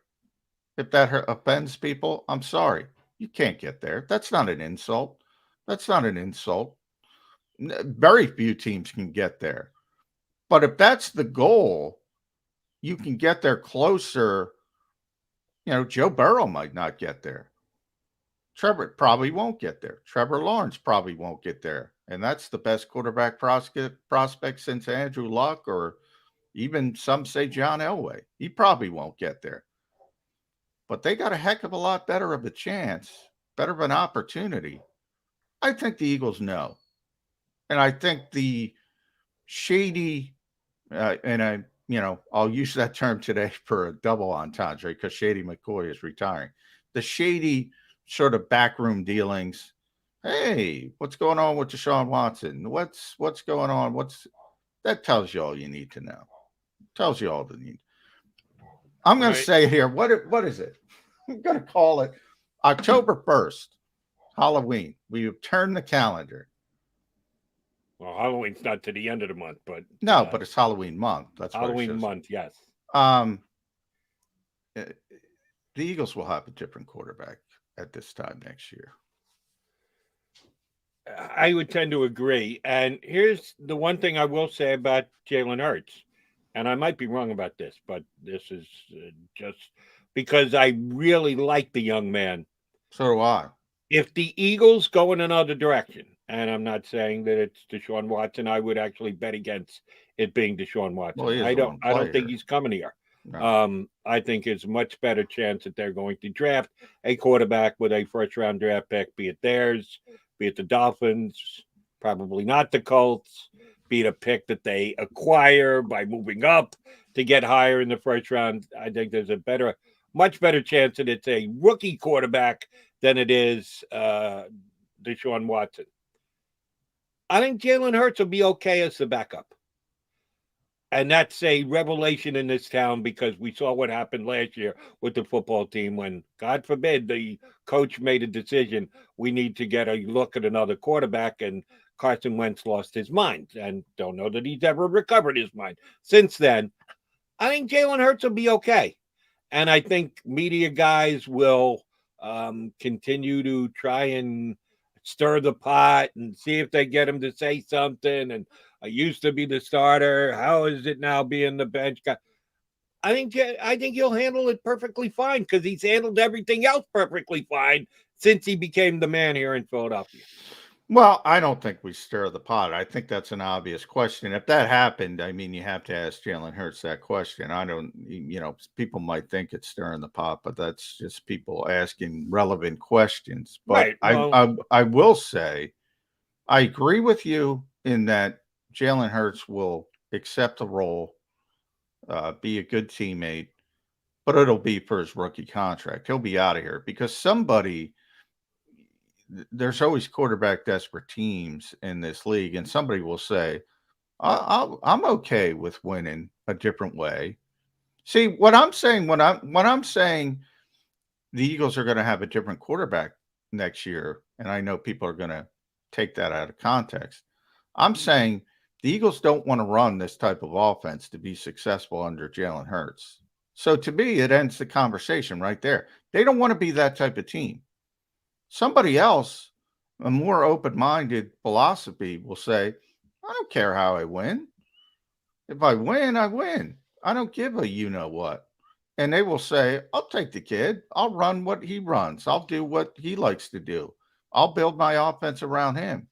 If that offends people, I'm sorry. You can't get there. That's not an insult. That's not an insult. Very few teams can get there. But if that's the goal, you can get there closer. You know, Joe Burrow might not get there. Trevor probably won't get there. Trevor Lawrence probably won't get there. And that's the best quarterback prospect since Andrew Luck, or even some say John Elway. He probably won't get there. But they got a heck of a lot better of a chance, better of an opportunity. I think the Eagles know. And I think the shady, I'll use that term today for a double entendre because Shady McCoy is retiring. The shady sort of backroom dealings. Hey, what's going on with Deshaun Watson? What's going on? That tells you all you need to know. Tells you all the need. I'm going to say here, what is it? I'm going to call it October 1st, Halloween. We have turned the calendar. Well, Halloween's not to the end of the month, but no, but it's Halloween month. That's Halloween month, yes. The Eagles will have a different quarterback at this time next year. I would tend to agree. And here's the one thing I will say about Jalen Hurts, and I might be wrong about this, but this is just because I really like the young man. So do I. If the Eagles go in another direction, and I'm not saying that it's Deshaun Watson, I would actually bet against it being Deshaun Watson. Well, I don't think he's coming here. No. I think it's a much better chance that they're going to draft a quarterback with a first-round draft pick, be it theirs, be it the Dolphins, probably not the Colts, be it a pick that they acquire by moving up to get higher in the first round. I think there's a much better chance that it's a rookie quarterback than it is Deshaun Watson. I think Jalen Hurts will be okay as the backup. And that's a revelation in this town because we saw what happened last year with the football team when, God forbid, the coach made a decision, we need to get a look at another quarterback, and Carson Wentz lost his mind and don't know that he's ever recovered his mind. Since then, I think Jalen Hurts will be okay. And I think media guys will continue to try and stir the pot and see if they get him to say something. And I used to be the starter. How is it now being the bench guy? I think he'll handle it perfectly fine because he's handled everything else perfectly fine since he became the man here in Philadelphia. Well, I don't think we stir the pot. I think that's an obvious question. If that happened, I mean, you have to ask Jalen Hurts that question. I don't, people might think it's stirring the pot, but that's just people asking relevant questions. But right. I will say, I agree with you in that Jalen Hurts will accept the role, be a good teammate, but it'll be for his rookie contract. He'll be out of here because there's always quarterback desperate teams in this league, and somebody will say, I'm okay with winning a different way. See, what I'm saying, when I'm saying the Eagles are going to have a different quarterback next year, and I know people are going to take that out of context, I'm saying the Eagles don't want to run this type of offense to be successful under Jalen Hurts. So to me, it ends the conversation right there. They don't want to be that type of team. Somebody else, a more open-minded philosophy, will say, I don't care how I win. If I win, I win. I don't give a you-know-what. And they will say, I'll take the kid. I'll run what he runs. I'll do what he likes to do. I'll build my offense around him.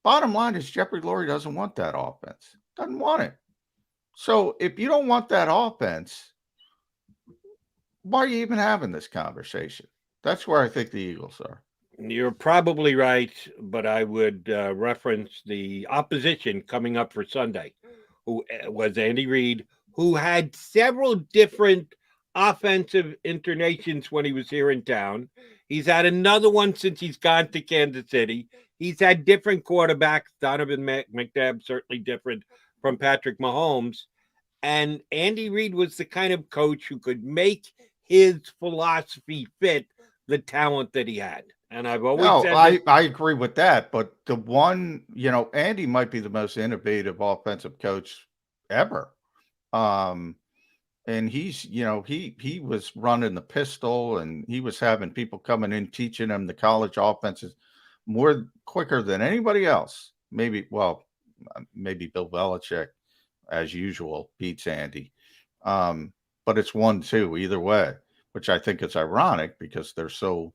Bottom line is Jeffrey Lurie doesn't want that offense. Doesn't want it. So if you don't want that offense, why are you even having this conversation? That's where I think the Eagles are. You're probably right, but I would reference the opposition coming up for Sunday, who was Andy Reid, who had several different offensive intonations when he was here in town. He's had another one since he's gone to Kansas City. He's had different quarterbacks. Donovan McNabb certainly different from Patrick Mahomes. And Andy Reid was the kind of coach who could make his philosophy fit the talent that he had. And I've always said I agree with that. But the one, Andy might be the most innovative offensive coach ever. And he's, he was running the pistol, and he was having people coming in, teaching him the college offenses more quicker than anybody else. Maybe Bill Belichick, as usual, beats Andy. But it's 1-2 either way, which I think is ironic because they're so,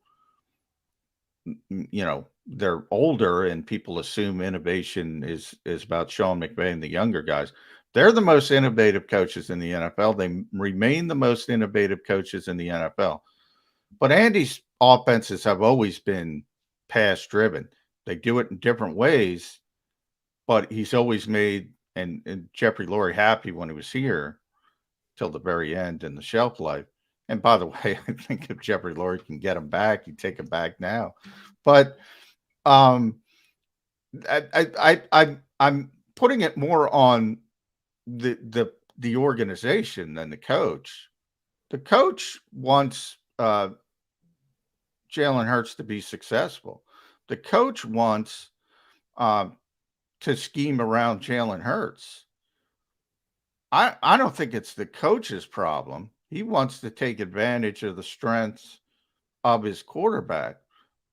they're older and people assume innovation is about Sean McVay and the younger guys. They're the most innovative coaches in the NFL. They remain the most innovative coaches in the NFL. But Andy's offenses have always been pass driven. They do it in different ways, but he's always made and Jeffrey Lurie happy when he was here till the very end in the shelf life. And by the way, I think if Jeffrey Lurie can get him back, he'd take him back now. But I'm putting it more on the organization than the coach. The coach wants Jalen Hurts to be successful. The coach wants to scheme around Jalen Hurts. I don't think it's the coach's problem. He wants to take advantage of the strengths of his quarterback.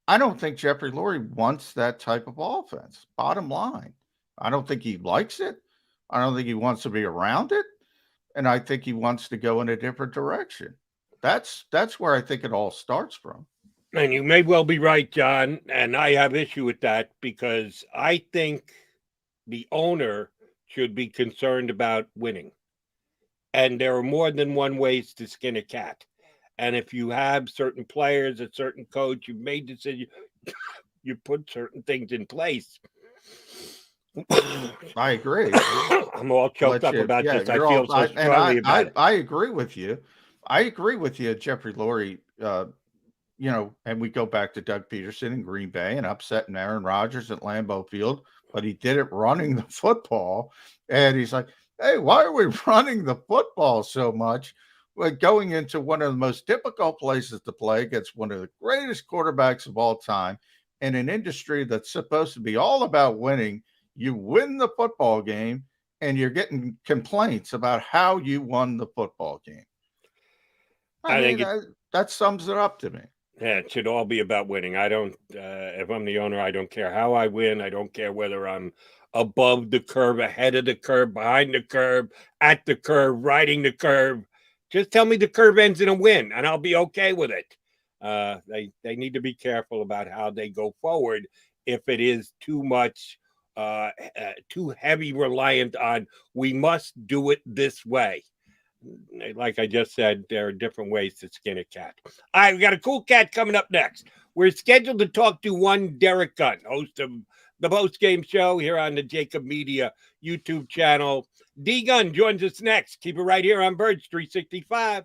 I don't think Jeffrey Lurie wants that type of offense. Bottom line, I don't think he likes it. I don't think he wants to be around it. And I think he wants to go in a different direction. That's where I think it all starts from. And you may well be right, John. And I have issue with that because I think the owner should be concerned about winning. And there are more than one ways to skin a cat. And if you have certain players, a certain coach, you've made decisions, you put certain things in place. I agree. I'm all choked up about this. I feel so strongly about it. I agree with you. I agree with you, Jeffrey Lurie. And we go back to Doug Peterson in Green Bay and upsetting Aaron Rodgers at Lambeau Field, but he did it running the football. And he's like, hey, why are we running the football so much? We're going into one of the most difficult places to play against one of the greatest quarterbacks of all time in an industry that's supposed to be all about winning. You win the football game, and you're getting complaints about how you won the football game. I think that sums it up to me. Yeah, it should all be about winning. I don't, if I'm the owner, I don't care how I win. I don't care whether I'm above the curve, ahead of the curve, behind the curve, at the curve, riding the curve. Just tell me the curve ends in a win, and I'll be okay with it. They need to be careful about how they go forward if it is too much, too heavy reliant on we must do it this way. Like I just said, there are different ways to skin a cat. All right, we got a cool cat coming up next. We're scheduled to talk to one Derek Gunn, host of the post-game show here on the JAKIB Media YouTube channel. D Gunn joins us next. Keep it right here on Birds 365.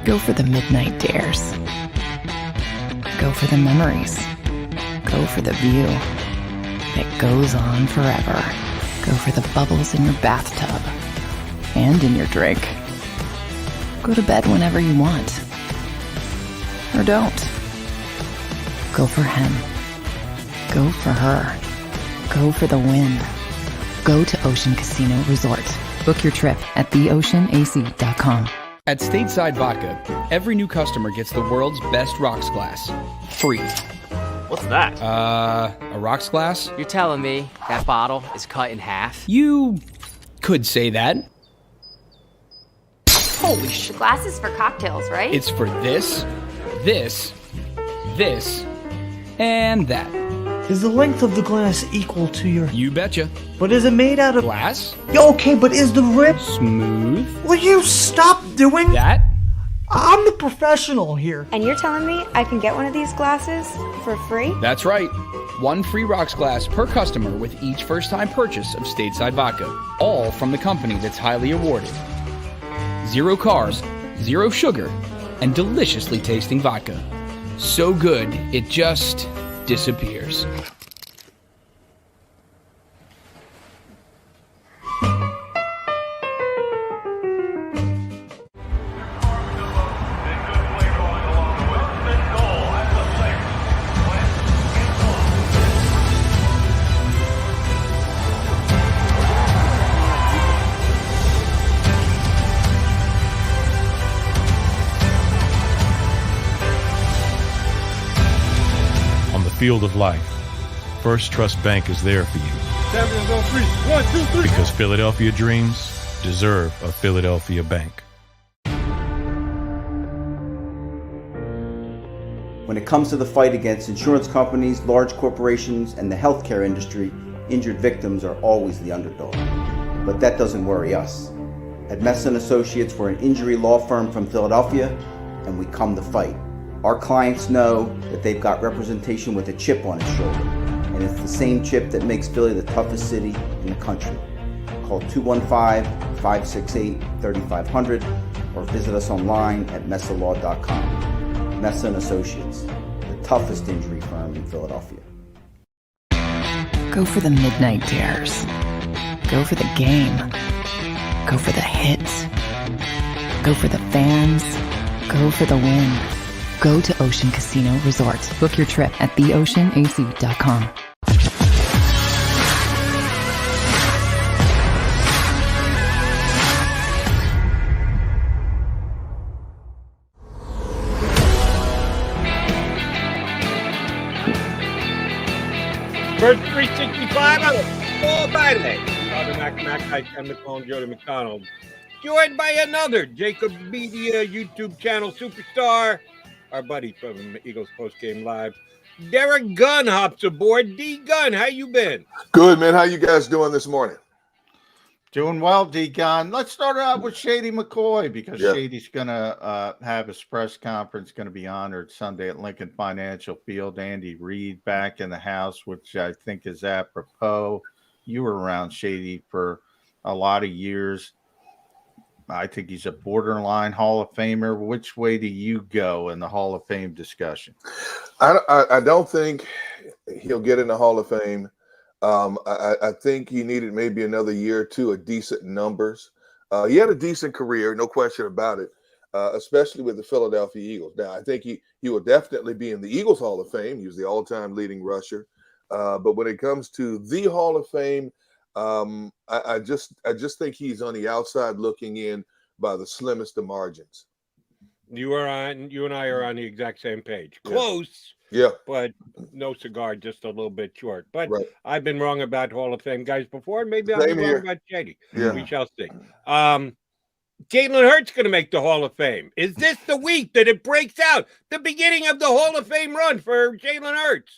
Go for the midnight dares. Go for the memories. Go for the view that goes on forever. Go for the bubbles in your bathtub and in your drink. Go to bed whenever you want. Or don't. Go for him. Go for her. Go for the win. Go to Ocean Casino Resort. Book your trip at theoceanac.com. At Stateside Vodka, every new customer gets the world's best rocks glass. Free. What's that? A rocks glass? You're telling me that bottle is cut in half? You could say that. Holy shit. Glass is for cocktails, right? It's for this, this, this, and that. Is the length of the glass equal to your... You betcha. But is it made out of... Glass? Yeah, okay, but is the rip... Smooth? Will you stop doing... That? I'm the professional here. And you're telling me I can get one of these glasses for free? That's right. 1 free rocks glass per customer with each first-time purchase of stateside vodka. All from the company that's highly awarded. 0 carbs, 0 sugar, and deliciously tasting vodka. So good, it just disappears. Field of life, First Trust Bank is there for you. Champions on 3. 1, 2, 3. Because Philadelphia dreams deserve a Philadelphia bank. When it comes to the fight against insurance companies, large corporations, and the healthcare industry, injured victims are always the underdog. But that doesn't worry us. At Messon Associates, we're an injury law firm from Philadelphia, and we come to fight. Our clients know that they've got representation with a chip on its shoulder, and it's the same chip that makes Philly the toughest city in the country. Call 215-568-3500 or visit us online at messalaw.com. Messa & Associates, the toughest injury firm in Philadelphia. Go for the midnight dares. Go for the game. Go for the hits. Go for the fans. Go for the win. Go to Ocean Casino Resort. Book your trip at theoceanac.com. First 365 on the full Friday. John McMullen, Jody McDonald. Joined by another JAKIB Media YouTube channel superstar, our buddy from Eagles Post Game Live, Derek Gunn hops aboard. D Gunn, how you been? Good, man. How you guys doing this morning? Doing well, D-Gun. Let's start out with Shady McCoy because Yeah. Shady's going to have his press conference, going to be honored Sunday at Lincoln Financial Field. Andy Reid back in the house, which I think is apropos. You were around Shady for a lot of years. I think he's a borderline Hall of Famer. Which way do you go in the Hall of Fame discussion? I don't think he'll get in the Hall of Fame. I think he needed maybe another year or two of decent numbers. He had a decent career, no question about it, especially with the Philadelphia Eagles. Now, I think he will definitely be in the Eagles Hall of Fame. He was the all-time leading rusher. But when it comes to the Hall of Fame, I just think he's on the outside looking in by the slimmest of margins. You and I are on the exact same page. Yeah. Close. Yeah. But no cigar, just a little bit short. But Right. I've been wrong about Hall of Fame guys before, and maybe I'll Same be wrong here. about Shady. Yeah. We shall see. Jalen Hurts going to make the Hall of Fame. Is this the week that it breaks out? The beginning of the Hall of Fame run for Jalen Hurts?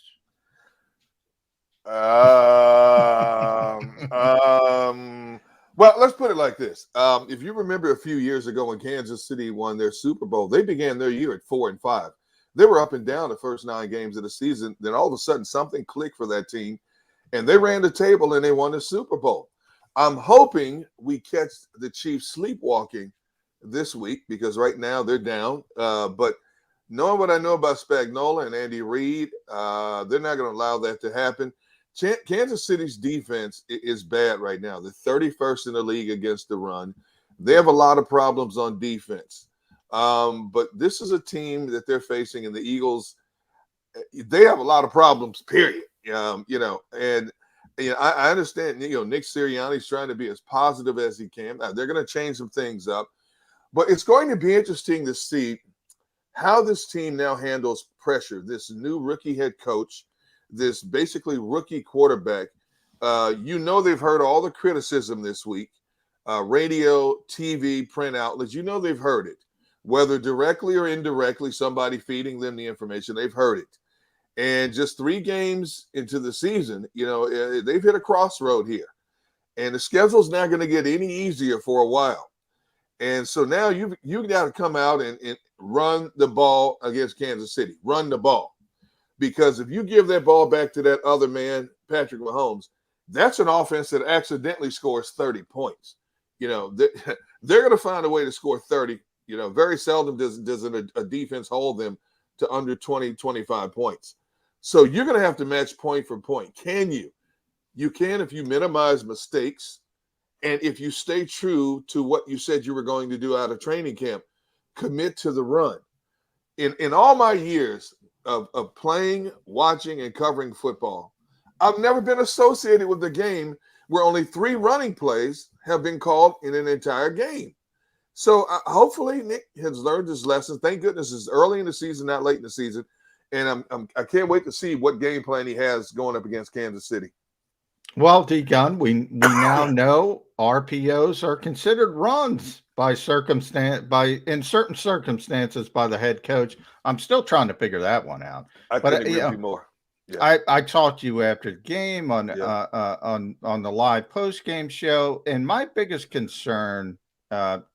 Well, let's put it like this. If you remember a few years ago when Kansas City won their Super Bowl, they began their year at 4-5. They were up and down the first 9 games of the season. Then all of a sudden something clicked for that team, and they ran the table and they won the Super Bowl. I'm hoping we catch the Chiefs sleepwalking this week because right now they're down. But knowing what I know about Spagnuolo and Andy Reid, they're not going to allow that to happen. Kansas City's defense is bad right now. They're 31st in the league against the run. They have a lot of problems on defense. But this is a team that they're facing, and the Eagles, they have a lot of problems, period. I understand, Nick Sirianni's trying to be as positive as he can. They're going to change some things up. But it's going to be interesting to see how this team now handles pressure. This new rookie head coach, this basically rookie quarterback, they've heard all the criticism this week, radio, TV, print outlets, they've heard it. Whether directly or indirectly, somebody feeding them the information, they've heard it. And just 3 games into the season, they've hit a crossroad here. And the schedule's not going to get any easier for a while. And so now you got to come out and run the ball against Kansas City. Run the ball. Because if you give that ball back to that other man, Patrick Mahomes, that's an offense that accidentally scores 30 points. You know, they're going to find a way to score 30. You know, very seldom does a defense hold them to under 20, 25 points. So you're going to have to match point for point. Can you? You can if you minimize mistakes and if you stay true to what you said you were going to do out of training camp. Commit to the run. In all my years of playing, watching, and covering football, I've never been associated with a game where only 3 running plays have been called in an entire game. So hopefully Nick has learned his lesson. Thank goodness it's early in the season, not late in the season. And I can't wait to see what game plan he has going up against Kansas City. Well, D. Gunn, we now know RPOs are considered runs in certain circumstances by the head coach. I'm still trying to figure that one out. I couldn't agree with you more. Yeah. I talked to you after the game on the live post game show, and my biggest concern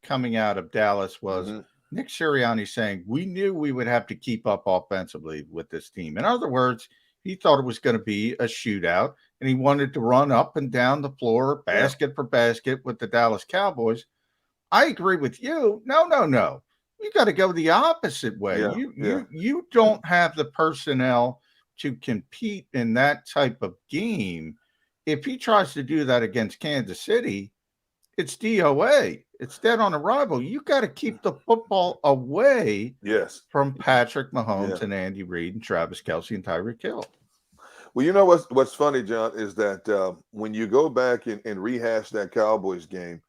coming out of Dallas was Nick Sirianni saying we knew we would have to keep up offensively with this team. In other words, he thought it was going to be a shootout, and he wanted to run up and down the floor, basket for basket, with the Dallas Cowboys. I agree with you. No. You got to go the opposite way. You don't have the personnel to compete in that type of game. If he tries to do that against Kansas City, it's DOA. It's dead on arrival. You got to keep the football away from Patrick Mahomes and Andy Reid and Travis Kelce and Tyreek Hill. Well, you know what's funny, John, is that when you go back and rehash that Cowboys game,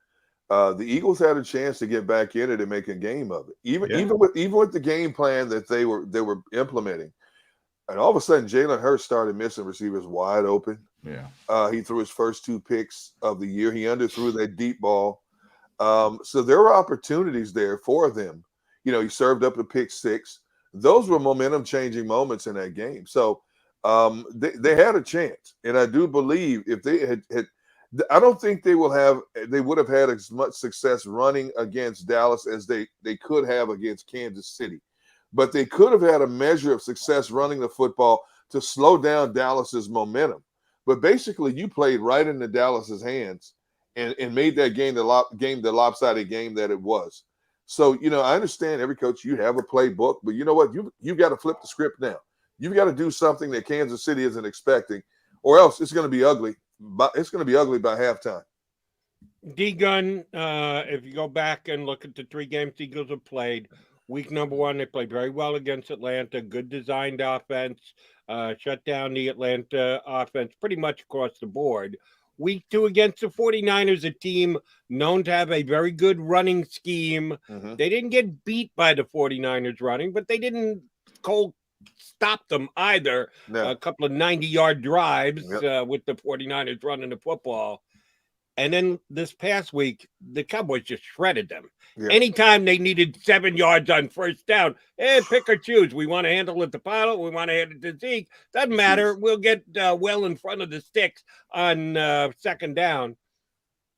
the Eagles had a chance to get back in it and make a game of it. Even with the game plan that they were implementing. And all of a sudden, Jalen Hurts started missing receivers wide open. Yeah. He threw his first 2 picks of the year. He underthrew that deep ball. So there were opportunities there for them. You know, he served up a pick 6. Those were momentum-changing moments in that game. So they had a chance. And I do believe if they had I don't think they would have had as much success running against Dallas as they could have against Kansas City. But they could have had a measure of success running the football to slow down Dallas's momentum. But basically, you played right into Dallas's hands and made that game the lopsided game that it was. So, you know, I understand every coach, you have a playbook, but you know what? You've got to flip the script now. You've got to do something that Kansas City isn't expecting, or else it's going to be ugly. It's going to be ugly by halftime. D-Gun, if you go back and look at the 3 games the Eagles have played, week number 1, they played very well against Atlanta, good designed offense, shut down the Atlanta offense pretty much across the board. Week 2 against the 49ers, a team known to have a very good running scheme. They didn't get beat by the 49ers running, but they didn't stop them either. No. A couple of 90-yard drives with the 49ers running the football. And then this past week, the Cowboys just shredded them. Yeah. Anytime they needed 7 yards on first down, pick or choose. We want to handle it to Pilot. We want to hand it to Zeke. Doesn't matter. We'll get well in front of the sticks on second down.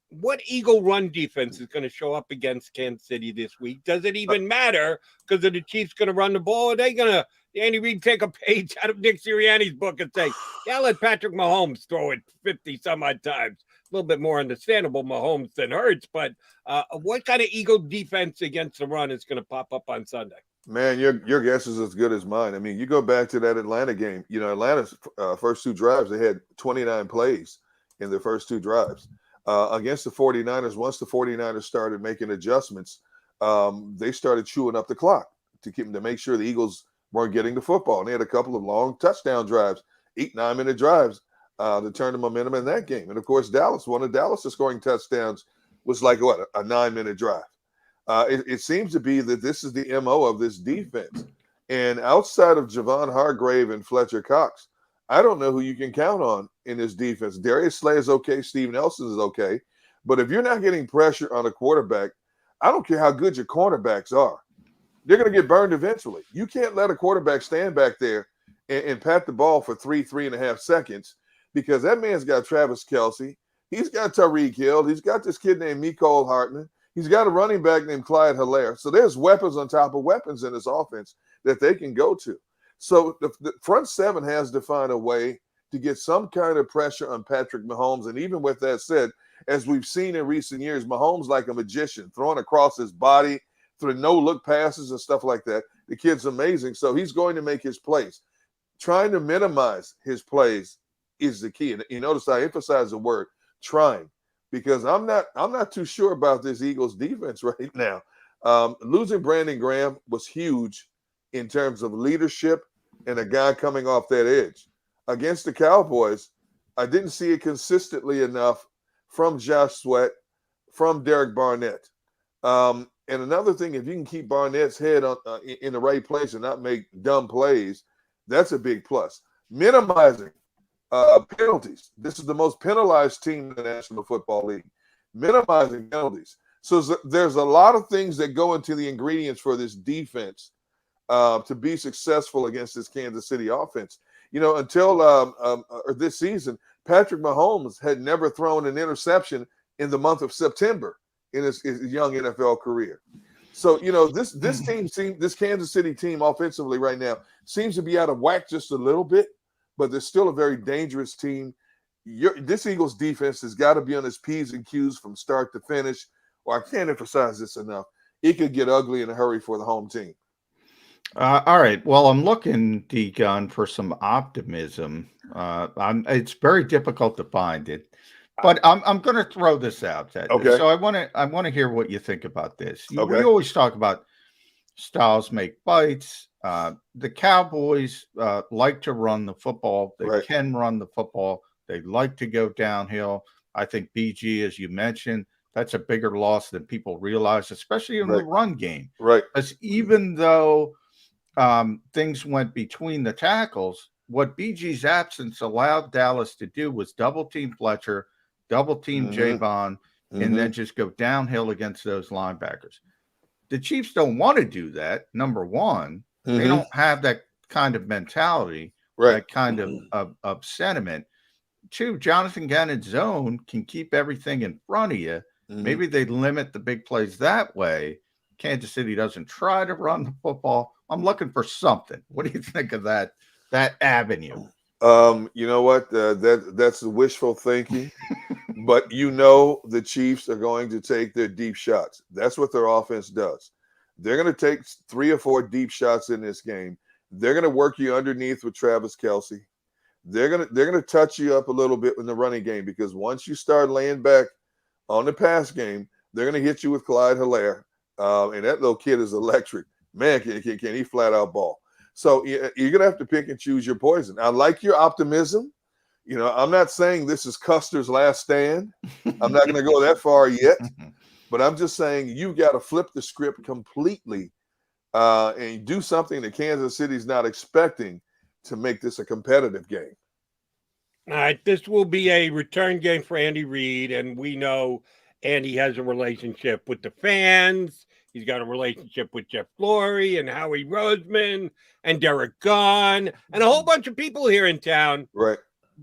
What Eagle run defense is going to show up against Kansas City this week? Does it even matter? Because are the Chiefs going to run the ball? Are they going to Andy Reid take a page out of Nick Sirianni's book and say, let Patrick Mahomes throw it 50-some-odd times? A little bit more understandable Mahomes than Hurts, but what kind of Eagle defense against the run is going to pop up on Sunday? Man, your guess is as good as mine. I mean, you go back to that Atlanta game. You know, Atlanta's first 2 drives, they had 29 plays in their first 2 drives. Against the 49ers, once the 49ers started making adjustments, they started chewing up the clock to make sure the Eagles weren't getting the football. And they had a couple of long touchdown drives, 8-9 minute drives to turn the momentum in that game. And of course, one of Dallas' scoring touchdowns was like a 9-minute drive. It seems to be that this is the MO of this defense. And outside of Javon Hargrave and Fletcher Cox, I don't know who you can count on in this defense. Darius Slay is okay. Steve Nelson is okay. But if you're not getting pressure on a quarterback, I don't care how good your cornerbacks are. They're going to get burned eventually. You can't let a quarterback stand back there and pat the ball for 3.5 seconds because that man's got Travis Kelce. He's got Tyreek Hill. He's got this kid named Mecole Hardman. He's got a running back named Clyde Hilaire. So there's weapons on top of weapons in this offense that they can go to. So the front seven has to find a way to get some kind of pressure on Patrick Mahomes. And even with that said, as we've seen in recent years, Mahomes like a magician, throwing across his body, through no-look passes and stuff like that. The kid's amazing. So he's going to make his plays. Trying to minimize his plays is the key. And you notice I emphasize the word trying, because I'm not too sure about this Eagles defense right now. Losing Brandon Graham was huge in terms of leadership and a guy coming off that edge. Against the Cowboys, I didn't see it consistently enough from Josh Sweat, from Derek Barnett. And another thing, if you can keep Barnett's head on, in the right place and not make dumb plays, that's a big plus. Minimizing penalties. This is the most penalized team in the National Football League. Minimizing penalties. So there's a lot of things that go into the ingredients for this defense to be successful against this Kansas City offense. You know, until this season, Patrick Mahomes had never thrown an interception in the month of September in his young NFL career. So, you know, this Kansas City team offensively right now seems to be out of whack just a little bit, but they're still a very dangerous team. This Eagles defense has got to be on its P's and Q's from start to finish, or I can't emphasize this enough. It could get ugly in a hurry for the home team. All right. Well, I'm looking, D. Gunn, for some optimism. It's very difficult to find it. But I'm going to throw this out. Okay. So I want to hear what you think about this. Okay. We always talk about styles make bites. The Cowboys like to run the football. They can run the football. They like to go downhill. I think BG, as you mentioned, that's a bigger loss than people realize, especially in the run game. Right. Because even though things went between the tackles, what BG's absence allowed Dallas to do was double team Fletcher, double team Javon, and then just go downhill against those linebackers. The Chiefs don't want to do that. Number one, they don't have that kind of mentality, that kind of sentiment. Two, Jonathan Gannon's zone can keep everything in front of you. Maybe they limit the big plays that way. Kansas City doesn't try to run the football. I'm looking for something. What do you think of that avenue? You know what? That's wishful thinking. But you know the Chiefs are going to take their deep shots. That's what their offense does. They're going to take 3 or 4 deep shots in this game. They're going to work you underneath with Travis Kelce. They're going to touch you up a little bit in the running game, because once you start laying back on the pass game, they're going to hit you with Clyde Hilaire. And that little kid is electric. Man, can he flat out ball. So you're going to have to pick and choose your poison. I like your optimism. You know, I'm not saying this is Custer's last stand. I'm not going to go that far yet. But I'm just saying you got to flip the script completely and do something that Kansas City's not expecting to make this a competitive game. All right, this will be a return game for Andy Reid, and we know Andy has a relationship with the fans. He's got a relationship with Jeff Flory and Howie Roseman and Derek Gunn and a whole bunch of people here in town. Right.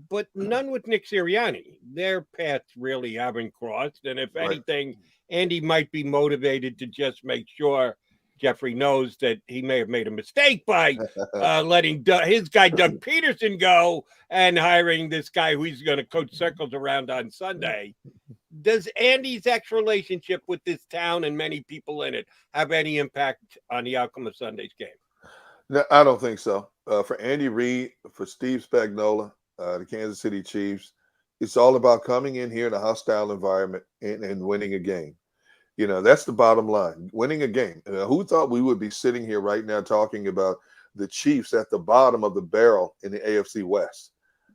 But none with Nick Sirianni. Their paths really haven't crossed. And if anything, Andy might be motivated to just make sure Jeffrey knows that he may have made a mistake by letting his guy Doug Peterson go and hiring this guy who he's going to coach circles around on Sunday. Does Andy's ex-relationship with this town and many people in it have any impact on the outcome of Sunday's game? No, I don't think so. For Andy Reid, for Steve Spagnuolo, the Kansas City Chiefs, it's all about coming in here in a hostile environment and winning a game. You know, that's the bottom line, winning a game. Who thought we would be sitting here right now talking about the Chiefs at the bottom of the barrel in the AFC West?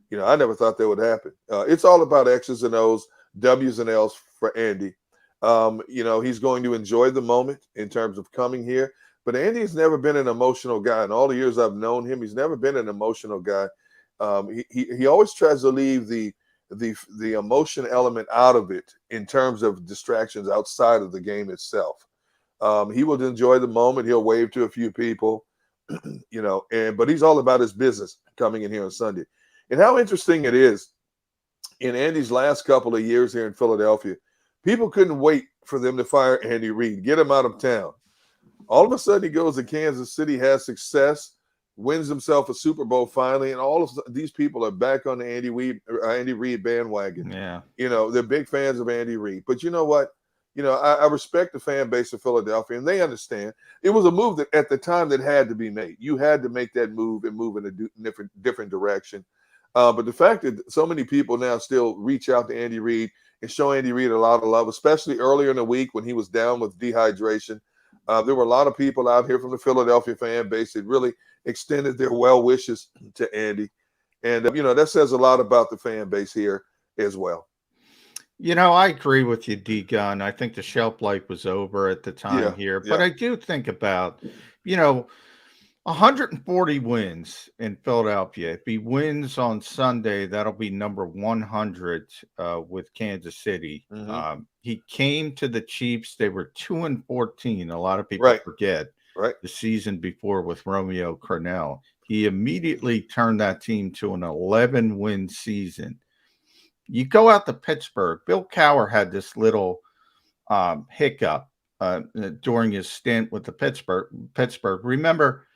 You know, I never thought that would happen. It's all about X's and O's, W's and L's for Andy. You know, he's going to enjoy the moment in terms of coming here. But Andy's never been an emotional guy. In all the years I've known him, he's never been an emotional guy. He always tries to leave the emotion element out of it in terms of distractions outside of the game itself. He will enjoy the moment. He'll wave to a few people, you know, but he's all about his business coming in here on Sunday. And how interesting it is, in Andy's last couple of years here in Philadelphia, people couldn't wait for them to fire Andy Reid, get him out of town. All of a sudden, he goes to Kansas City, has success, wins himself a Super Bowl finally, and all of these people are back on the Andy Reid bandwagon. Yeah. They're big fans of Andy Reid. But you know what? I respect the fan base of Philadelphia, and they understand. It was a move that at the time that had to be made. You had to make that move and move in a different direction. But the fact that so many people now still reach out to Andy Reid and show Andy Reid a lot of love, especially earlier in the week when he was down with dehydration. There were a lot of people out here from the Philadelphia fan base that really extended their well wishes to Andy. And, that says a lot about the fan base here as well. I agree with you, D. Gunn. I think the shelf life was over at the time here. But I do think about, 140 wins in Philadelphia. If he wins on Sunday, that'll be number 100 with Kansas City. He came to the Chiefs. They were 2-14. A lot of people forget the season before with Romeo Crennel. He immediately turned that team to an 11-win season. You go out to Pittsburgh. Bill Cowher had this little hiccup during his stint with the Pittsburgh. Remember,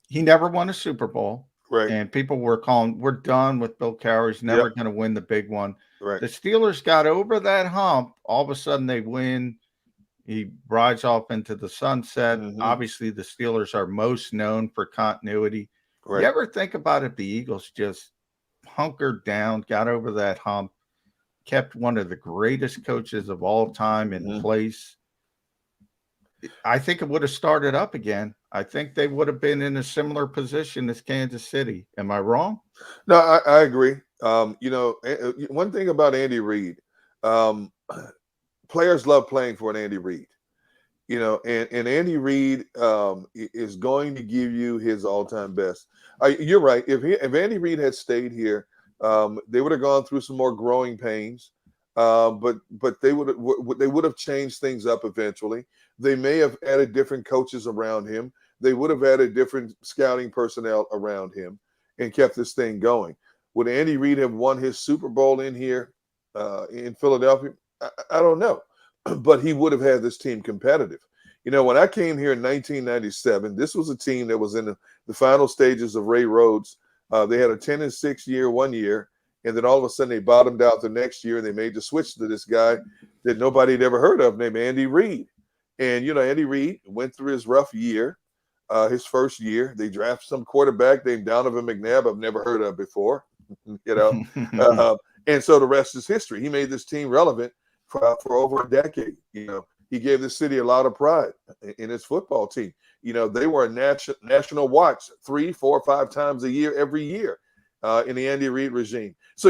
he never won a Super Bowl. Right. And people were calling, we're done with Bill Cowher. He's never going to win the big one. Right. The Steelers got over that hump. All of a sudden they win. He rides off into the sunset. Obviously, the Steelers are most known for continuity. Right. You ever think about if the Eagles just hunkered down, got over that hump, kept one of the greatest coaches of all time in place? I think it would have started up again. I think they would have been in a similar position as Kansas City. Am I wrong? No, I agree. One thing about Andy Reid, players love playing for an Andy Reid. And Andy Reid is going to give you his all-time best. You're right. If Andy Reid had stayed here, they would have gone through some more growing pains. But they would have changed things up eventually. They may have added different coaches around him. They would have added different scouting personnel around him and kept this thing going. Would Andy Reid have won his Super Bowl in here in Philadelphia? I don't know, but he would have had this team competitive. When I came here in 1997, this was a team that was in the final stages of Ray Rhodes. They had a 10-6 year one year. And then all of a sudden they bottomed out the next year and they made the switch to this guy that nobody had ever heard of named Andy Reid. And, Andy Reid went through his rough year, his first year. They drafted some quarterback named Donovan McNabb I've never heard of before, and so the rest is history. He made this team relevant for over a decade. He gave the city a lot of pride in his football team. They were a national watch 3, 4, 5 times a year, every year. In the Andy Reid regime. So,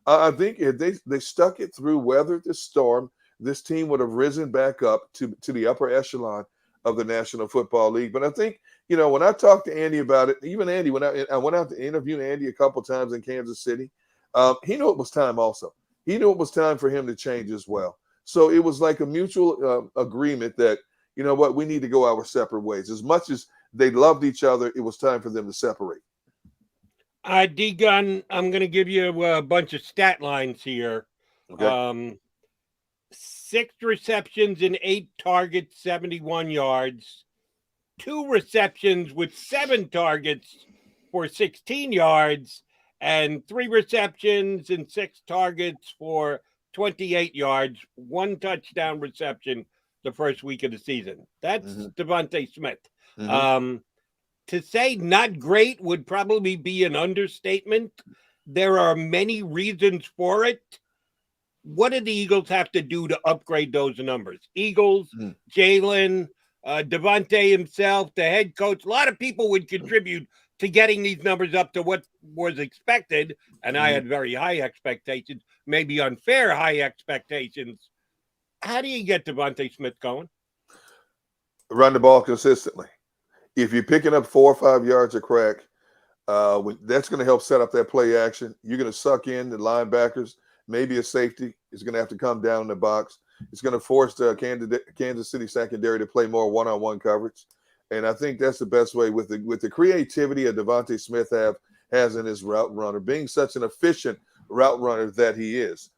I think if they stuck it through, weathered the storm, this team would have risen back up to the upper echelon of the National Football League. But I think, when I talked to Andy about it, even Andy, when I went out to interview Andy a couple times in Kansas City, he knew it was time also. He knew it was time for him to change as well. So it was like a mutual agreement that, we need to go our separate ways. As much as they loved each other, it was time for them to separate. D. Gunn, I'm going to give you a bunch of stat lines here. Okay. 6 receptions and 8 targets, 71 yards. 2 receptions with 7 targets for 16 yards. And 3 receptions and 6 targets for 28 yards. 1 touchdown reception the first week of the season. That's Devontae Smith. To say not great would probably be an understatement. There are many reasons for it. What do the Eagles have to do to upgrade those numbers? Eagles, Jalen, Devontae himself, the head coach. A lot of people would contribute to getting these numbers up to what was expected. And I had very high expectations, maybe unfair high expectations. How do you get Devontae Smith going? Run the ball consistently. If you're picking up 4 or 5 yards of crack, that's going to help set up that play action. You're going to suck in the linebackers. Maybe a safety is going to have to come down in the box. It's going to force the Kansas City secondary to play more one-on-one coverage. And I think that's the best way with the creativity that Devontae Smith has in his route runner, being such an efficient route runner that he is.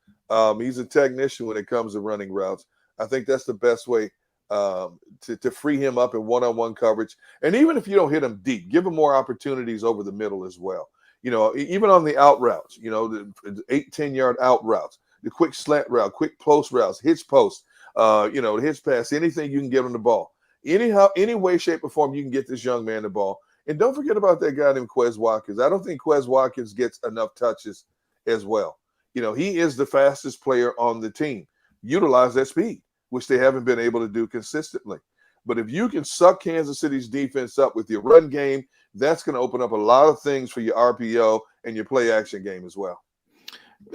He's a technician when it comes to running routes. I think that's the best way to free him up in one-on-one coverage. And even if you don't hit him deep, give him more opportunities over the middle as well. Even on the out routes, the 8-10 yard out routes, the quick slant route, quick post routes, hitch post, hitch pass, anything you can get on the ball. Any way, shape, or form you can get this young man the ball. And don't forget about that guy named Quez Watkins. I don't think Quez Watkins gets enough touches as well. He is the fastest player on the team. Utilize that speed, which they haven't been able to do consistently. But if you can suck Kansas City's defense up with your run game, that's going to open up a lot of things for your RPO and your play action game as well.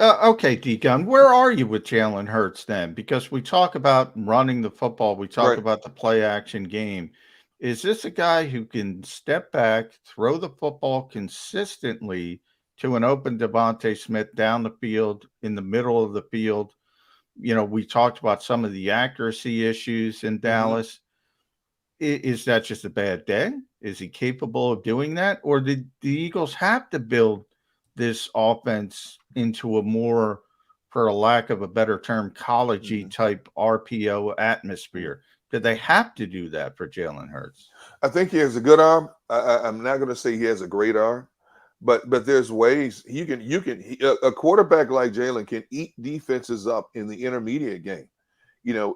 Okay, D-Gun, where are you with Jalen Hurts then? Because we talk about running the football. We talk about the play action game. Is this a guy who can step back, throw the football consistently to an open Devontae Smith down the field, in the middle of the field? We talked about some of the accuracy issues in Dallas. Is that just a bad day? Is he capable of doing that? Or did the Eagles have to build this offense into a more, for a lack of a better term, college-y type RPO atmosphere? Did they have to do that for Jalen Hurts? I think he has a good arm. I'm not going to say he has a great arm, but there's ways a quarterback like Jalen can eat defenses up in the intermediate game.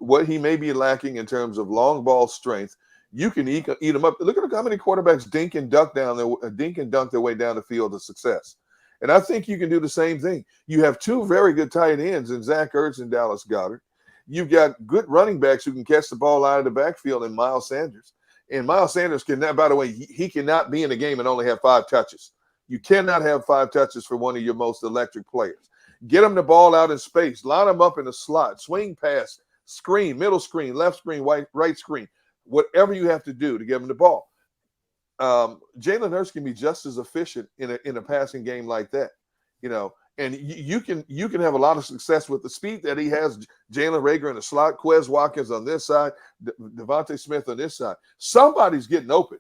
What he may be lacking in terms of long ball strength, you can eat them up. Look at how many quarterbacks dink and dunk their way down the field to success. And I think you can do the same thing. You have two very good tight ends in Zach Ertz and Dallas Goedert. You've got good running backs who can catch the ball out of the backfield in Miles Sanders. And Miles Sanders cannot, by the way, he cannot be in a game and only have 5 touches. You cannot have 5 touches for one of your most electric players. Get him the ball out in space. Line him up in the slot. Swing pass, screen, middle screen, left screen, right screen. Whatever you have to do to give him the ball. Jalen Hurts can be just as efficient in a passing game like that, and you can have a lot of success with the speed that he has. Jalen Reagor in the slot, Quez Watkins on this side, Devontae Smith on this side. Somebody's getting open,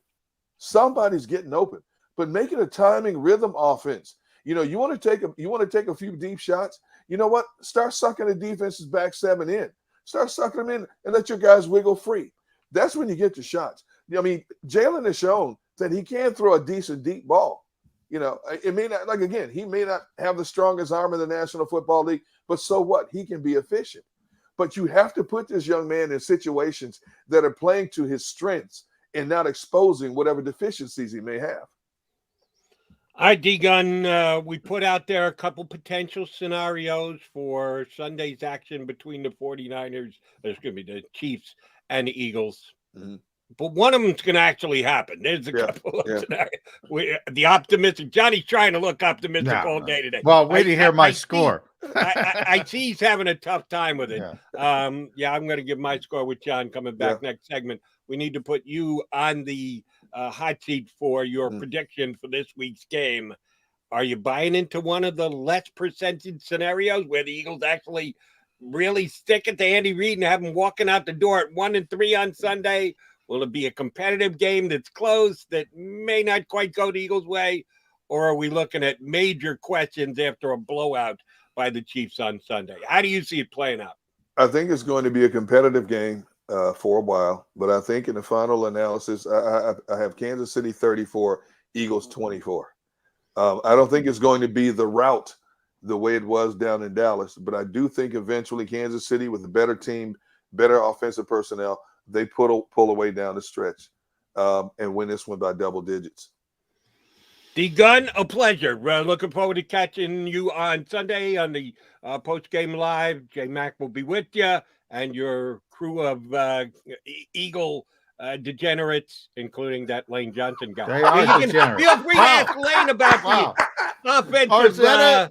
but make it a timing rhythm offense. You want to take a few deep shots. You know what? Start sucking the defense's back 7 in. Start sucking them in and let your guys wiggle free. That's when you get your shots. Jalen has shown that he can throw a decent deep ball. It may not, he may not have the strongest arm in the National Football League, but so what? He can be efficient. But you have to put this young man in situations that are playing to his strengths and not exposing whatever deficiencies he may have. All right, D-Gun, we put out there a couple potential scenarios for Sunday's action between the 49ers, the Chiefs and the Eagles. Mm-hmm. But one of them's going to actually happen. There's a couple of scenarios. The optimistic, Johnny's trying to look optimistic all day today. Well, wait to hear my score. I see he's having a tough time with it. I'm going to give my score with John coming back next segment. We need to put you on the hot seat for your prediction for this week's game. Are you buying into one of the less percentage scenarios where the Eagles actually really stick it to Andy Reid and have him walking out the door at 1-3 on Sunday? Will it be a competitive game that's close, that may not quite go the Eagles' way? Or are we looking at major questions after a blowout by the Chiefs on Sunday? How do you see it playing out? I think it's going to be a competitive game for a while. But I think in the final analysis, I have Kansas City 34, Eagles 24. I don't think it's going to be the rout the way it was down in Dallas. But I do think eventually Kansas City, with a better team, better offensive personnel, they pull away down the stretch and win this one by double digits. D-Gun, a pleasure. Looking forward to catching you on Sunday on the post-game live. J-Mac will be with you and your crew of Eagle degenerates, including that Lane Johnson guy. They are degenerates. Feel free to ask Lane about the offensive.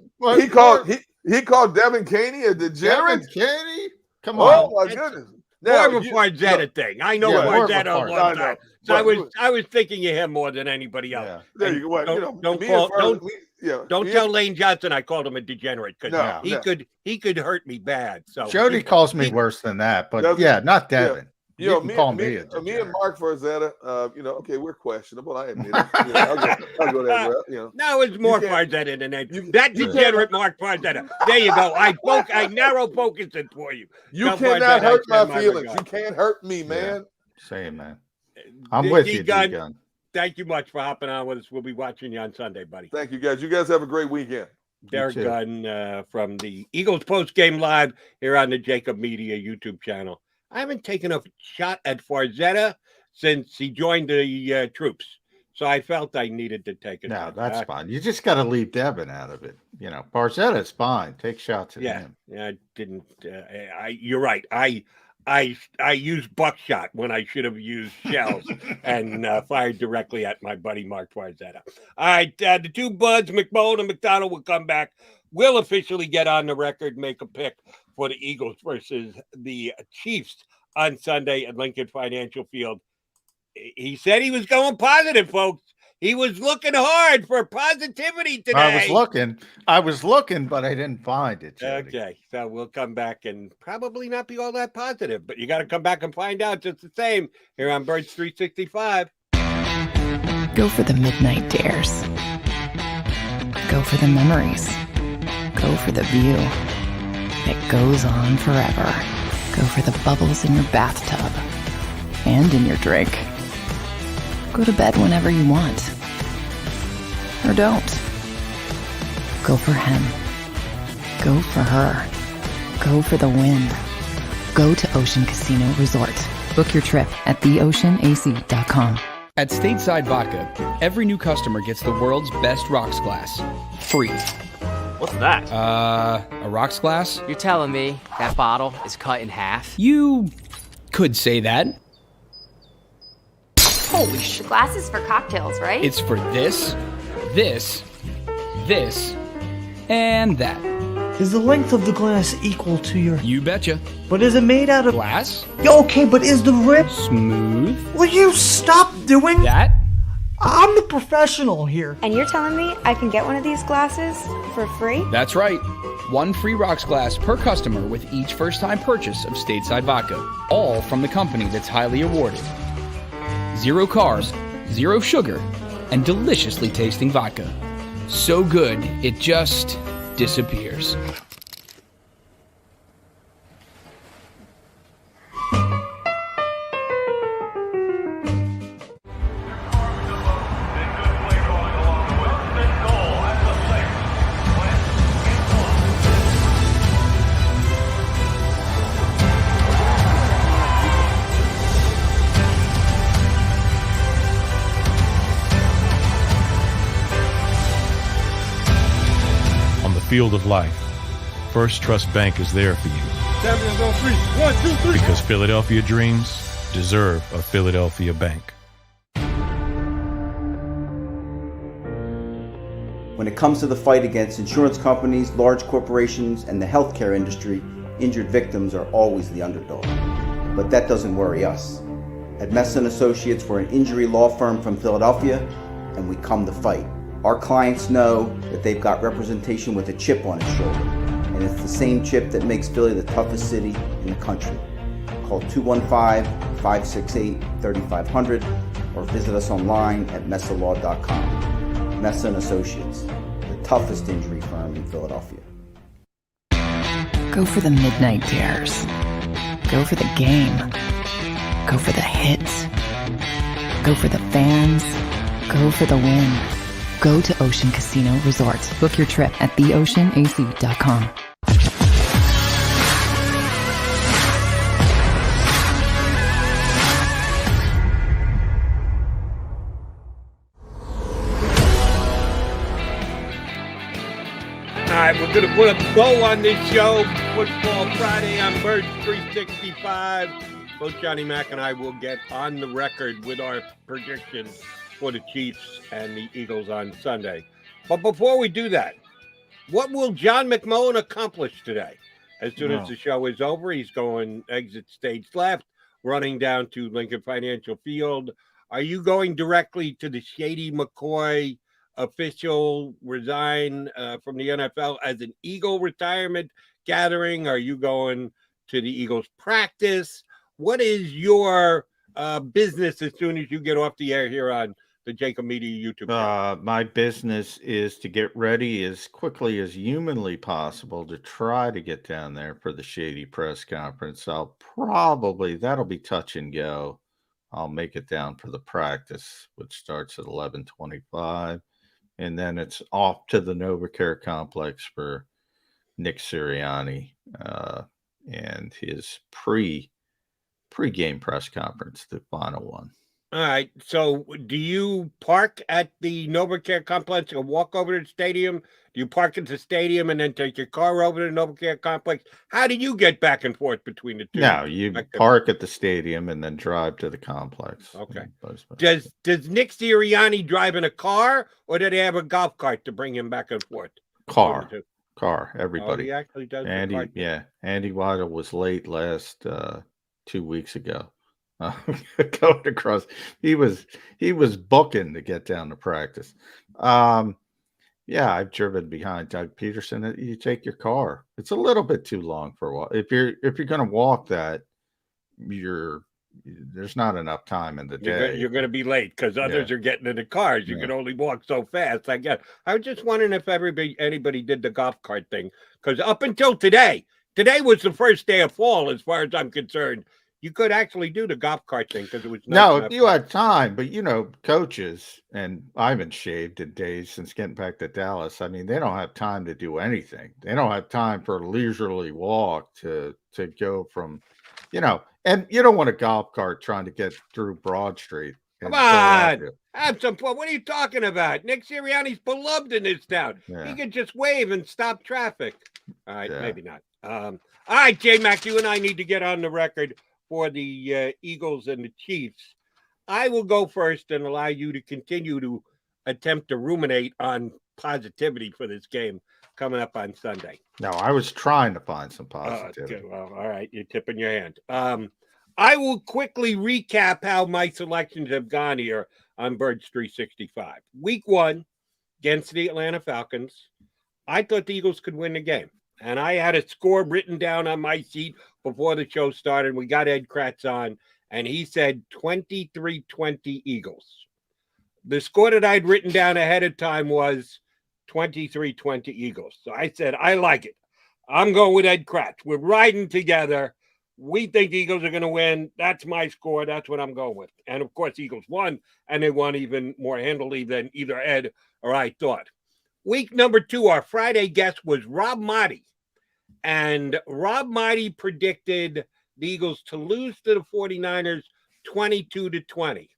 He called Devin Caney a degenerate? Devin Caney? Come on. Oh, my goodness. More of a Farzetta thing. I know Farzetta a long time. So I was thinking of him more than anybody else. Yeah. There you go. Don't tell Lane Johnson I called him a degenerate, because he could hurt me bad. So Jody calls me worse than that, but not Devin. You know, You can call me a me and Mark Farzetta, okay, we're questionable. I admit it. I'll go that route. No, it's more Farzetta than that. That degenerate Mark Farzetta. There you go. I narrow focused it for you. You Tell cannot Farzetta hurt I my send feelings. regards. You can't hurt me, man. Same, man. I'm with you, Gunn. Gunn. Thank you much for hopping on with us. We'll be watching you on Sunday, buddy. Thank you, guys. You guys have a great weekend. Derek Gunn from the Eagles Post Game Live here on the JAKIB Media YouTube channel. I haven't taken a shot at Farzetta since he joined the troops, so I felt I needed to take it. No, that's fine. You just got to leave Devin out of it. Farzetta's fine. Take shots at him. Yeah, I didn't. You're right. I used buckshot when I should have used shells and fired directly at my buddy Mark Farzetta. All right, the two buds, McMullen and McDonald, will come back. We'll officially get on the record, make a pick for the Eagles versus the Chiefs on Sunday at Lincoln Financial Field. He said he was going positive, folks. He was looking hard for positivity today. I was looking, but I didn't find it. Jody. Okay, so we'll come back and probably not be all that positive, but you got to come back and find out just the same here on Birds 365. Go for the midnight dares. Go for the memories. Go for the view that goes on forever. Go for the bubbles in your bathtub and in your drink. Go to bed whenever you want. Or don't. Go for him. Go for her. Go for the win. Go to Ocean Casino Resort. Book your trip at theoceanac.com. At Stateside Vodka, every new customer gets the world's best rocks glass. Free. What's that? A rocks glass? You're telling me that bottle is cut in half? You could say that. Holy shit. The glass is for cocktails, right? It's for this, this, and that. Is the length of the glass equal to your... You betcha. But is it made out of... Glass? Yeah, okay, but is the rip... Smooth? Will you stop doing... That? I'm the professional here. And you're telling me I can get one of these glasses for free? That's right. One free rocks glass per customer with each first-time purchase of Stateside Vodka. All from the company that's highly awarded. 0 carbs, 0 sugar, and deliciously tasting vodka. So good, it just disappears. Field of life, First Trust Bank is there for you. Champions on 3. 1, 2, 3. Because Philadelphia dreams deserve a Philadelphia bank. When it comes to the fight against insurance companies, large corporations, and the healthcare industry, injured victims are always the underdog. But that doesn't worry us. At Messa & Associates, we're an injury law firm from Philadelphia, and we come to fight. Our clients know that they've got representation with a chip on its shoulder, and it's the same chip that makes Philly the toughest city in the country. Call 215-568-3500 or visit us online at messalaw.com. Messa & Associates, the toughest injury firm in Philadelphia. Go for the midnight dares. Go for the game. Go for the hits. Go for the fans. Go for the win. Go to Ocean Casino Resort. Book your trip at theoceanac.com. All right, we're going to put a bow on this show. Football Friday on Birds 365. Both Johnny Mac and I will get on the record with our predictions for the Chiefs and the Eagles on Sunday. But before we do that, what will John McMullen accomplish today? As soon as the show is over, he's going exit stage left, running down to Lincoln Financial Field. Are you going directly to the Shady McCoy official resign from the NFL as an Eagle retirement gathering? Are you going to the Eagles practice? what is your business as soon as you get off the air here on the JAKIB Media YouTube channel? My business is to get ready as quickly as humanly possible to try to get down there for the Shady press conference. That'll be touch and go. I'll make it down for the practice, which starts at 11:25, and then it's off to the NovaCare complex for Nick Sirianni and his pre-game press conference, the final one. All right. So do you park at the NovaCare complex and walk over to the stadium? Do you park at the stadium and then take your car over to the NovaCare complex? How do you get back and forth between the two? No, you park at the stadium and then drive to the complex. Okay. Does Nick Sirianni drive in a car, or do they have a golf cart to bring him back and forth? Car. Oh, Everybody. he actually does. Andy Weidel was late last 2 weeks ago. Going across, he was booking to get down to practice. I've driven behind Doug Peterson. You take your car. It's a little bit too long for a while. If you're going to walk that, there's not enough time in the day. You're going to be late because others are getting in the cars. You can only walk so fast. I guess. I was just wondering if anybody did the golf cart thing, because up until today was the first day of fall, as far as I'm concerned. You could actually do the golf cart thing because it was if you had time, but coaches, and I haven't shaved in days since getting back to Dallas. I mean, they don't have time to do anything. They don't have time for a leisurely walk to go from, and you don't want a golf cart trying to get through Broad Street. Come on, have some fun. What are you talking about? Nick Sirianni's beloved in this town. Yeah. He can just wave and stop traffic. All right, maybe not. All right, J-Mac, you and I need to get on the record for the Eagles and the Chiefs. I will go first and allow you to continue to attempt to ruminate on positivity for this game coming up on Sunday. No, I was trying to find some positivity. Well, all right, you're tipping your hand. I will quickly recap how my selections have gone here on Birds 365. Week 1 against the Atlanta Falcons, I thought the Eagles could win the game. And I had a score written down on my sheet before the show started. We got Ed Kracz on, and he said 23-20 Eagles. The score that I'd written down ahead of time was 23-20 Eagles. So I said, I like it. I'm going with Ed Kracz. We're riding together. We think the Eagles are going to win. That's my score. That's what I'm going with. And, of course, Eagles won, and they won even more handily than either Ed or I thought. Week number 2, our Friday guest was Rob Motti. And Rob Motti predicted the Eagles to lose to the 49ers 22-20.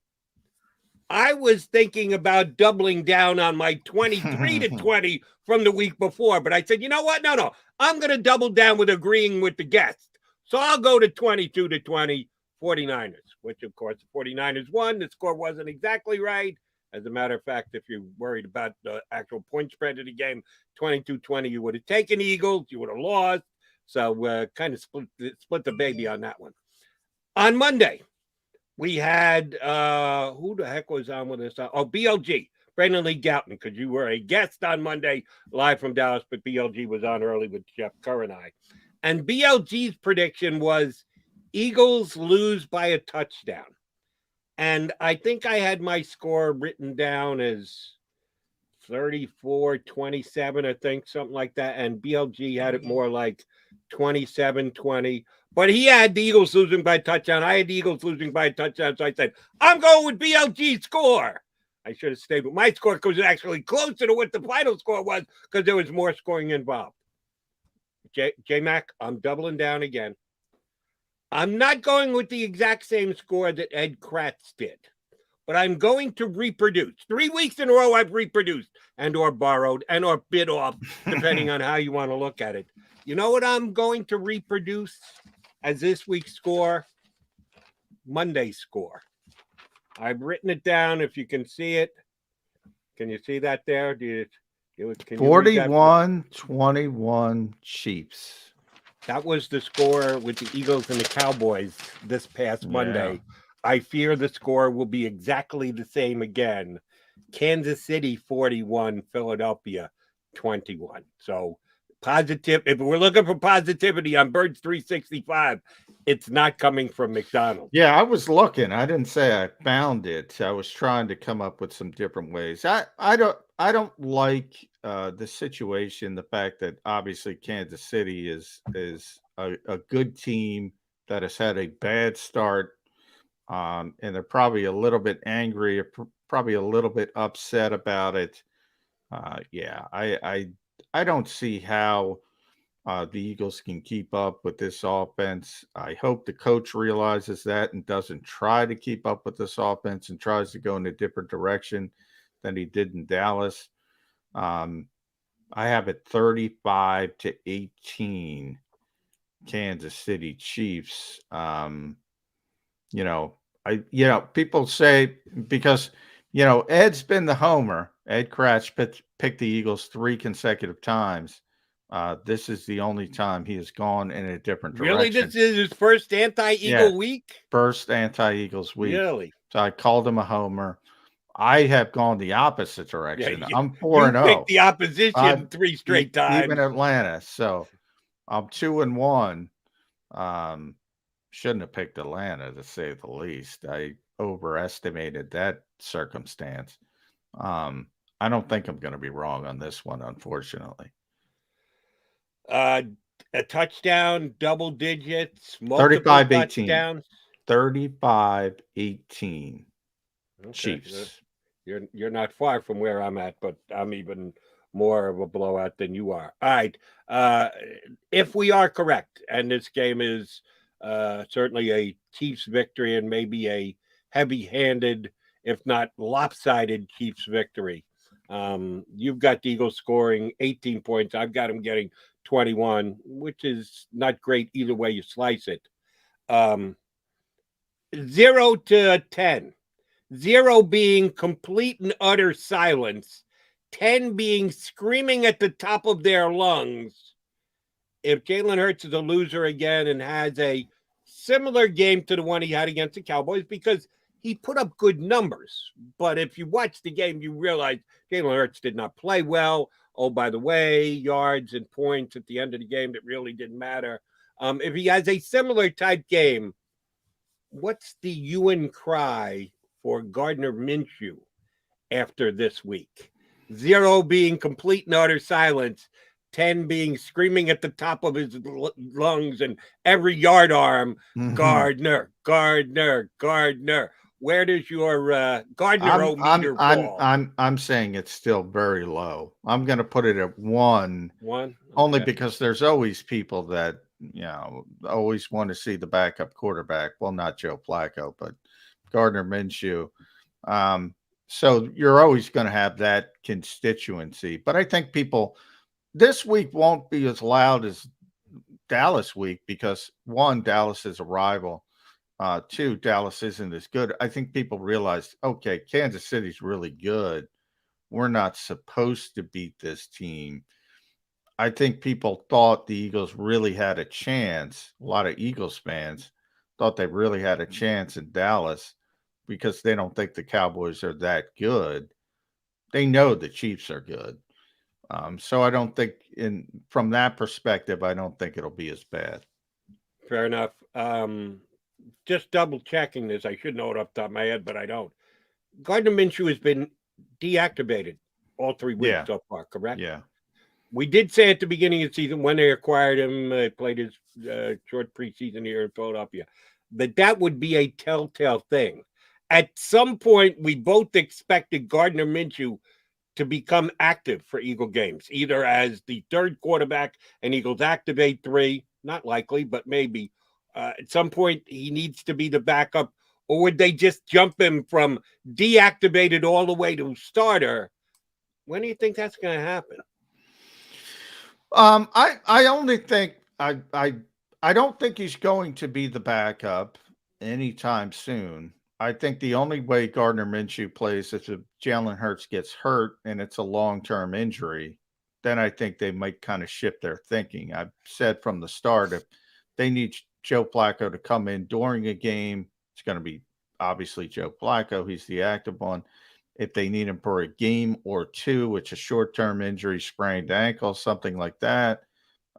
I was thinking about doubling down on my 23-20 from the week before, but I said, you know what? No. I'm going to double down with agreeing with the guest. So I'll go to 22-20 49ers, which, of course, the 49ers won. The score wasn't exactly right. As a matter of fact, if you're worried about the actual point spread of the game, 22-20, you would have taken Eagles. You would have lost. So kind of split the baby on that one. On Monday, we had, who the heck was on with us? BLG, Brandon Lee Gouton, because you were a guest on Monday live from Dallas, but BLG was on early with Jeff Kerr and I. And BLG's prediction was Eagles lose by a touchdown. And I think I had my score written down as 34-27, I think, something like that. And BLG had it more like 27-20. But he had the Eagles losing by a touchdown. I had the Eagles losing by a touchdown. So I said, I'm going with BLG's score. I should have stayed with my score because it was actually closer to what the final score was because there was more scoring involved. J-Mac, I'm doubling down again. I'm not going with the exact same score that Ed Kracz did, but I'm going to reproduce. 3 weeks in a row I've reproduced and or borrowed and or bid off, depending on how you want to look at it. You know what I'm going to reproduce as this week's score? Monday's score. I've written it down if you can see it. Can you see that there? 41-21 Chiefs. That was the score with the Eagles and the Cowboys this past Monday. I fear the score will be exactly the same again. Kansas City 41, Philadelphia 21. So positive. If we're looking for positivity on Birds 365, it's not coming from McDonald's. Yeah, I was looking. I didn't say I found it. I was trying to come up with some different ways. I don't like the situation. The fact that obviously Kansas City is a good team that has had a bad start, and they're probably a little bit angry, or probably a little bit upset about it. Yeah, I don't see how the Eagles can keep up with this offense. I hope the coach realizes that and doesn't try to keep up with this offense and tries to go in a different direction than he did in Dallas. I have it 35-18 Kansas City Chiefs. People say, because Ed's been the homer. Ed Kracz picked the Eagles 3 consecutive times. This is the only time he has gone in a different direction. Really? This is his first anti-Eagle week? First anti-Eagles week. Really? So I called him a homer. I have gone the opposite direction. Yeah, I'm 4-0. You picked the opposition 3 straight times. Even Atlanta. So I'm 2-1. Shouldn't have picked Atlanta, to say the least. I overestimated that circumstance. I don't think I'm going to be wrong on this one, unfortunately. A touchdown, double digits, multiple 35-18. touchdowns. 35-18. Okay. Chiefs. You're not far from where I'm at, but I'm even more of a blowout than you are. All right. If we are correct, and this game is certainly a Chiefs victory and maybe a heavy-handed, if not lopsided, Chiefs victory. You've got the Eagles scoring 18 points. I've got them getting 21, which is not great either way you slice it. 0-10. 0 being complete and utter silence. 10 being screaming at the top of their lungs. If Jalen Hurts is a loser again and has a similar game to the one he had against the Cowboys, because he put up good numbers. But if you watch the game, you realize Jalen Hurts did not play well. Oh, by the way, yards and points at the end of the game, that really didn't matter. If he has a similar type game, what's the hue and cry for Gardner Minshew after this week? 0 being complete and utter silence. 10 being screaming at the top of his lungs and every yard arm, Gardner, Gardner, Gardner. Where does your Gardner-o-meter fall? I'm saying it's still very low. I'm going to put it at 1. 1? Okay. Only because there's always people that, always want to see the backup quarterback. Well, not Joe Flacco, but Gardner Minshew. So you're always going to have that constituency. But I think people this week won't be as loud as Dallas week because, 1, Dallas is a rival. 2, Dallas isn't as good. I think people realized, okay, Kansas City's really good. We're not supposed to beat this team. I think people thought the Eagles really had a chance. A lot of Eagles fans thought they really had a chance in Dallas because they don't think the Cowboys are that good. They know the Chiefs are good. So I don't think from that perspective, I don't think it'll be as bad. Fair enough. Just double checking this. I should know it off the top of my head, but I don't. Gardner Minshew has been deactivated all 3 weeks so far, correct? Yeah. We did say at the beginning of the season when they acquired him, played his short preseason here in Philadelphia, that would be a telltale thing. At some point, we both expected Gardner Minshew to become active for Eagle games, either as the 3rd quarterback and Eagles activate 3, not likely, but maybe. At some point, he needs to be the backup, or would they just jump him from deactivated all the way to starter? When do you think that's going to happen? I only think I don't think he's going to be the backup anytime soon. I think the only way Gardner Minshew plays is if Jalen Hurts gets hurt and it's a long-term injury. Then I think they might kind of shift their thinking. I've said from the start, if they need Joe Flacco to come in during a game, it's going to be obviously Joe Flacco. He's the active one. If they need him for a game or 2, it's a short-term injury, sprained ankle, something like that,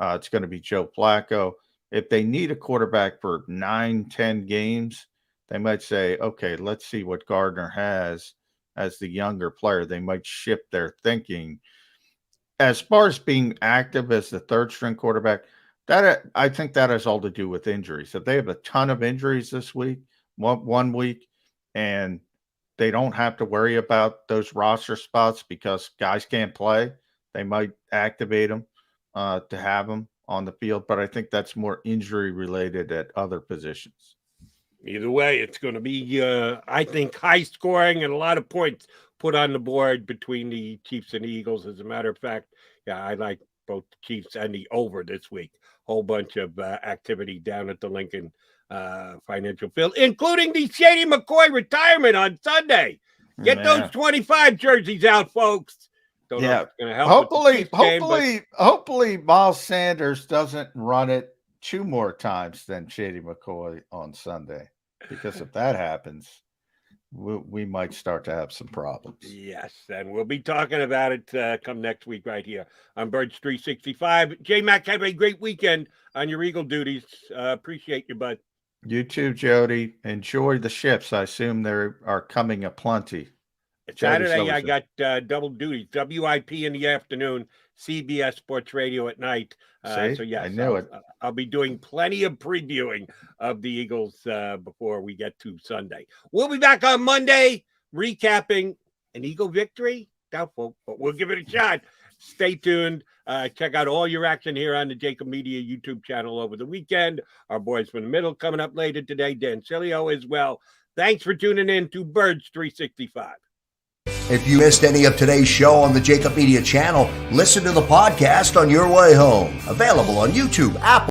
it's going to be Joe Flacco. if they need a quarterback for 9-10 games, they might say, okay, let's see what Gardner has as the younger player. They might shift their thinking. As far as being active as the third string quarterback, that I think that has all to do with injuries. If they have a ton of injuries this week, one week, and they don't have to worry about those roster spots because guys can't play, they might activate them to have them on the field. But I think that's more injury related at other positions. Either way, it's going to be, I think, high scoring and a lot of points put on the board between the Chiefs and the Eagles. As a matter of fact, yeah, I like both the Chiefs and the over this week. Whole bunch of activity down at the Lincoln Financial Field, including the Shady McCoy retirement on Sunday. Get those 25 jerseys out, folks. Don't know if it's going to help. Hopefully, Miles Sanders doesn't run it 2 more times than Shady McCoy on Sunday, because if that happens, we might start to have some problems. Yes, and we'll be talking about it come next week right here on Birds 365. J-Mac, have a great weekend on your Eagle duties. Appreciate you, bud. You too, Jody. Enjoy the shifts. I assume there are coming aplenty. Saturday, I got double duty, WIP in the afternoon, CBS Sports Radio at night. So, yes, I knew it. I'll be doing plenty of previewing of the Eagles before we get to Sunday. We'll be back on Monday recapping an Eagle victory. Doubtful, but we'll give it a shot. Stay tuned. Check out all your action here on the JAKIB Media YouTube channel over the weekend. Our boys from the middle coming up later today. Dan Cilio as well. Thanks for tuning in to Birds 365. If you missed any of today's show on the JAKIB Media channel, listen to the podcast on your way home. Available on YouTube, Apple,